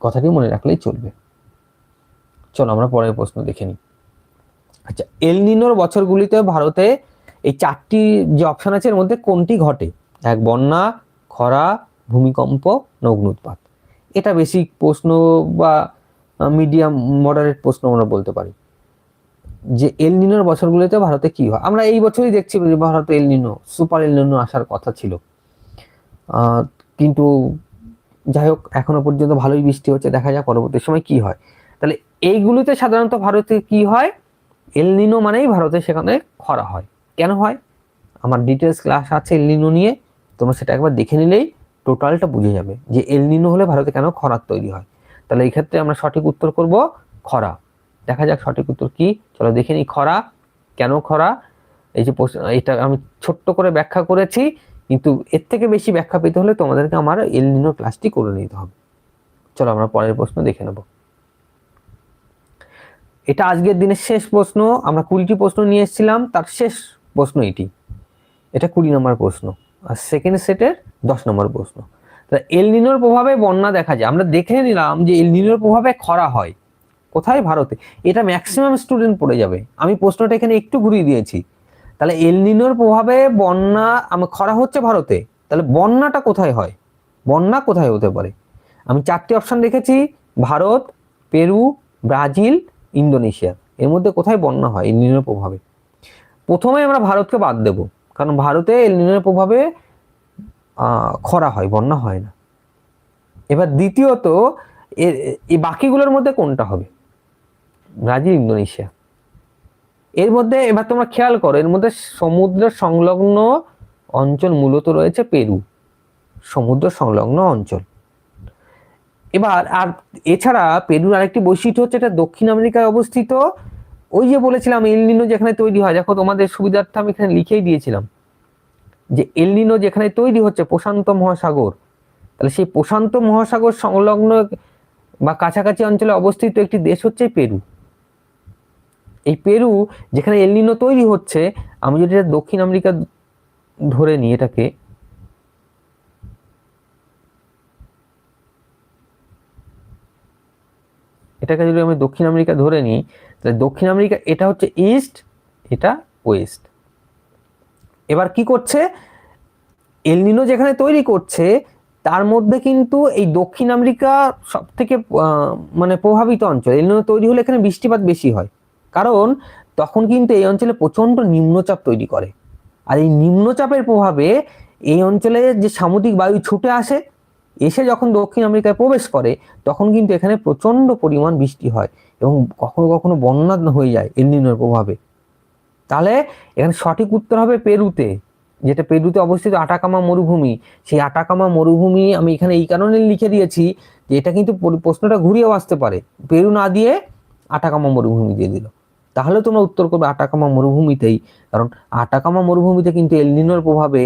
কথাটি মনে রাখলেই চলবে। চলো আমরা পরের প্রশ্ন দেখে নিই। আচ্ছা, এল নিনোর বছরগুলিতে ভারতে এই চারটি যে অপশন আছে এর মধ্যে কোনটি ঘটে? এক, বন্যা, খরা, ভূমিকম্প, অগ্ন্যুৎপাত। এটা বেসিক প্রশ্ন বা মিডিয়াম মডারেট প্রশ্ন আমরা বলতে পারি, যে এল নিনোর বছরগুলিতে ভারতে কি হয়। আমরা এই বছরই দেখছি যে ভারতে এল নিনো, সুপার এল নিনো আসার কথা ছিল, কিন্তু যাই হোক এখনো পর্যন্ত ভালোই বৃষ্টি হচ্ছে, দেখা যাক পরবর্তী সময় কি হয়। তাহলে এইগুলিতে সাধারণত ভারতে কি হয়, এল নিনো মানেই ভারতে সেখানে খরা হয়। কেন হয় আমার ডিটেলস ক্লাস আছে এল নিনো নিয়ে, তোমরা সেটা একবার দেখে নিলেই টোটালটা বুঝে যাবে যে এল নিনো হলে ভারতে কেন খরার তৈরি হয়। তাহলে এই ক্ষেত্রে আমরা সঠিক উত্তর করব খরা। দেখা যাক সঠিক উত্তর কি, চলো দেখে নিই। খরা, কেন খরা, এই যে এটা আমি ছোট্ট করে ব্যাখ্যা করেছি, কিন্তু এর থেকে বেশি ব্যাখ্যা পেতে হলে তোমাদেরকে আমার এল নিনো ক্লাসটি করে নিতে হবে। চলো আমরা পরের প্রশ্ন দেখে নেব। এটা আজকের দিনের শেষ প্রশ্ন, আমরা 20টি প্রশ্ন নিয়ে এসেছিলাম, তার শেষ প্রশ্ন এটি। এটা 20 নম্বর প্রশ্ন, আর সেকেন্ড সেটের 10 নম্বর প্রশ্ন। এল নিনোর প্রভাবে বন্যা দেখা যায়, আমরা দেখে নিলাম যে এল নিনোর প্রভাবে খরা হয় কোথায়, ভারতে। এটা ম্যাক্সিমাম স্টুডেন্ট পড়ে যাবে, আমি প্রশ্নটা এখানে একটু ঘুরিয়ে দিয়েছি। তাহলে এল নিনোর প্রভাবে বন্যা, খরা হচ্ছে ভারতে, তাহলে বন্যাটা কোথায় হয়, বন্যা কোথায় হতে পারে? আমি 4টি অপশন রেখেছি, ভারত, পেরু, ব্রাজিল, ইন্দোনেশিয়া। এর মধ্যে কোথায় বন্যা হয় এল নিনোর প্রভাবে? প্রথমে আমরা ভারতকে বাদ দেব, কারণ ভারতে এল নিনোর প্রভাবে খরা হয়, বন্যা হয় না। এবার দ্বিতীয়ত এই বাকিগুলোর মধ্যে কোনটা হবে? Brazil, Indonesia. এর মধ্যে এবার তোমরা খেয়াল করো, এর মধ্যে সমুদ্র সংলগ্ন অঞ্চল মূলত রয়েছে পেরু, সমুদ্র সংলগ্ন অঞ্চল। এবার আর এছাড়া পেরুর আরেকটি বৈশিষ্ট্য হচ্ছে এটা দক্ষিণ আমেরিকায় অবস্থিত। ওই যে বলেছিলাম এল নিনো যেখানে তৈরি হয়, দেখো তোমাদের সুবিধার্থে আমি এখানে লিখেই দিয়েছিলাম যে এল নিনো যেখানে তৈরি হচ্ছে প্রশান্ত মহাসাগর, তাহলে সেই প্রশান্ত মহাসাগর সংলগ্ন বা কাছাকাছি অঞ্চলে অবস্থিত একটি দেশ হচ্ছে পেরু। এই পেরু যেখানে এল নিনো তৈরি হচ্ছে, আমি যদি দক্ষিণ আমেরিকা ধরে নিই, এটাকে যদি আমি দক্ষিণ আমেরিকা ধরে নিই, তাহলে দক্ষিণ আমেরিকা এটা হচ্ছে ইস্ট, এটা ওয়েস্ট। এবার কি করছে, এল নিনো যেখানে তৈরি করছে তার মধ্যে কিন্তু এই দক্ষিণ আমেরিকা সব থেকে প্রভাবিত অঞ্চল। এল নিনো তৈরি হলে এখানে বৃষ্টিপাত বেশি হয়, কারণ তখন কিন্তু এই অঞ্চলে প্রচন্ড নিম্নচাপ তৈরি করে। আর এই নিম্নচাপের প্রভাবে এই অঞ্চলে যে সামুদ্রিক বায়ু ছুটে আসে, এসে যখন দক্ষিণ আমেরিকায় প্রবেশ করে, তখন কিন্তু এখানে প্রচন্ড পরিমাণ বৃষ্টি হয় এবং কখনো কখনো বন্যা হয়ে যায় এল নিনোর প্রভাবে। তাহলে এখানে সঠিক উত্তর হবে পেরুতে, যেটা পেরুতে অবস্থিত আটাকামা মরুভূমি। সেই আটাকামা মরুভূমি আমি এখানে এই কারণে লিখে দিয়েছি যে এটা কিন্তু প্রশ্নটা ঘুরিয়েও আসতে পারে, পেরু না দিয়ে আটাকামা মরুভূমি দিয়ে দিল, তাহলে তোমরা উত্তর করবে আটাকামা মরুভূমিতেই, কারণ আটাকামা মরুভূমিতে কিন্তু এল নিনোর প্রভাবে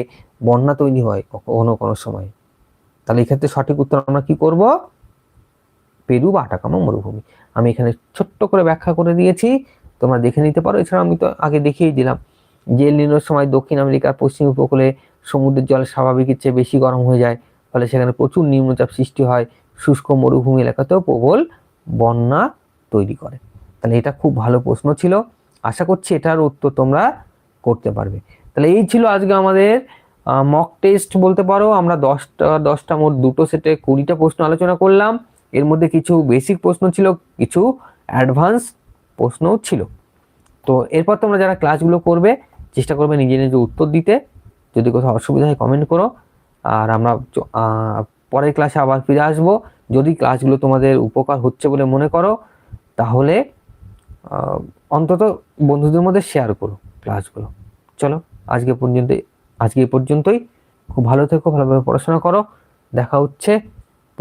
বন্যা তৈরি হয় কখনো কোনো সময়। তাহলে এক্ষেত্রে সঠিক উত্তর আমরা কি করব, পেরু বা আটাকামা মরুভূমি। আমি এখানে ছোট্ট করে ব্যাখ্যা করে দিয়েছি, তোমরা দেখে নিতে পারো। এছাড়া আমি তো আগে দেখিয়ে দিলাম যে এল নিনোর সময় দক্ষিণ আমেরিকার পশ্চিম উপকূলে সমুদ্রের জল স্বাভাবিকের চেয়ে বেশি গরম হয়ে যায়, ফলে সেখানে প্রচুর নিম্নচাপ সৃষ্টি হয়, শুষ্ক মরুভূমি এলাকাতেও প্রবল বন্যা তৈরি করে। তাহলে এটা খুব ভালো প্রশ্ন ছিল, আশা করছি এটার উত্তর তোমরা করতে পারবে। তাহলে এই ছিল আজকে আমাদের মক টেস্ট বলতে পারো। আমরা 10টা মোট 2টো সেটে 20টা প্রশ্ন আলোচনা করলাম। এর মধ্যে কিছু বেসিক প্রশ্ন ছিল, কিছু অ্যাডভান্স প্রশ্নও ছিল। তো এরপর তোমরা যারা ক্লাসগুলো করবে চেষ্টা করবে নিজে নিজে উত্তর দিতে। যদি কোথাও অসুবিধা হয় কমেন্ট করো, আর আমরা পরের ক্লাসে আবার ফিরে আসবো। যদি ক্লাসগুলো তোমাদের উপকার হচ্ছে বলে মনে করো, তাহলে অন্তত বন্ধুদের মধ্যে শেয়ার করো ক্লাসগুলো। চলো আজকে এই পর্যন্তই। খুব ভালো থেকো, ভালোভাবে পড়াশোনা করো, দেখা হচ্ছে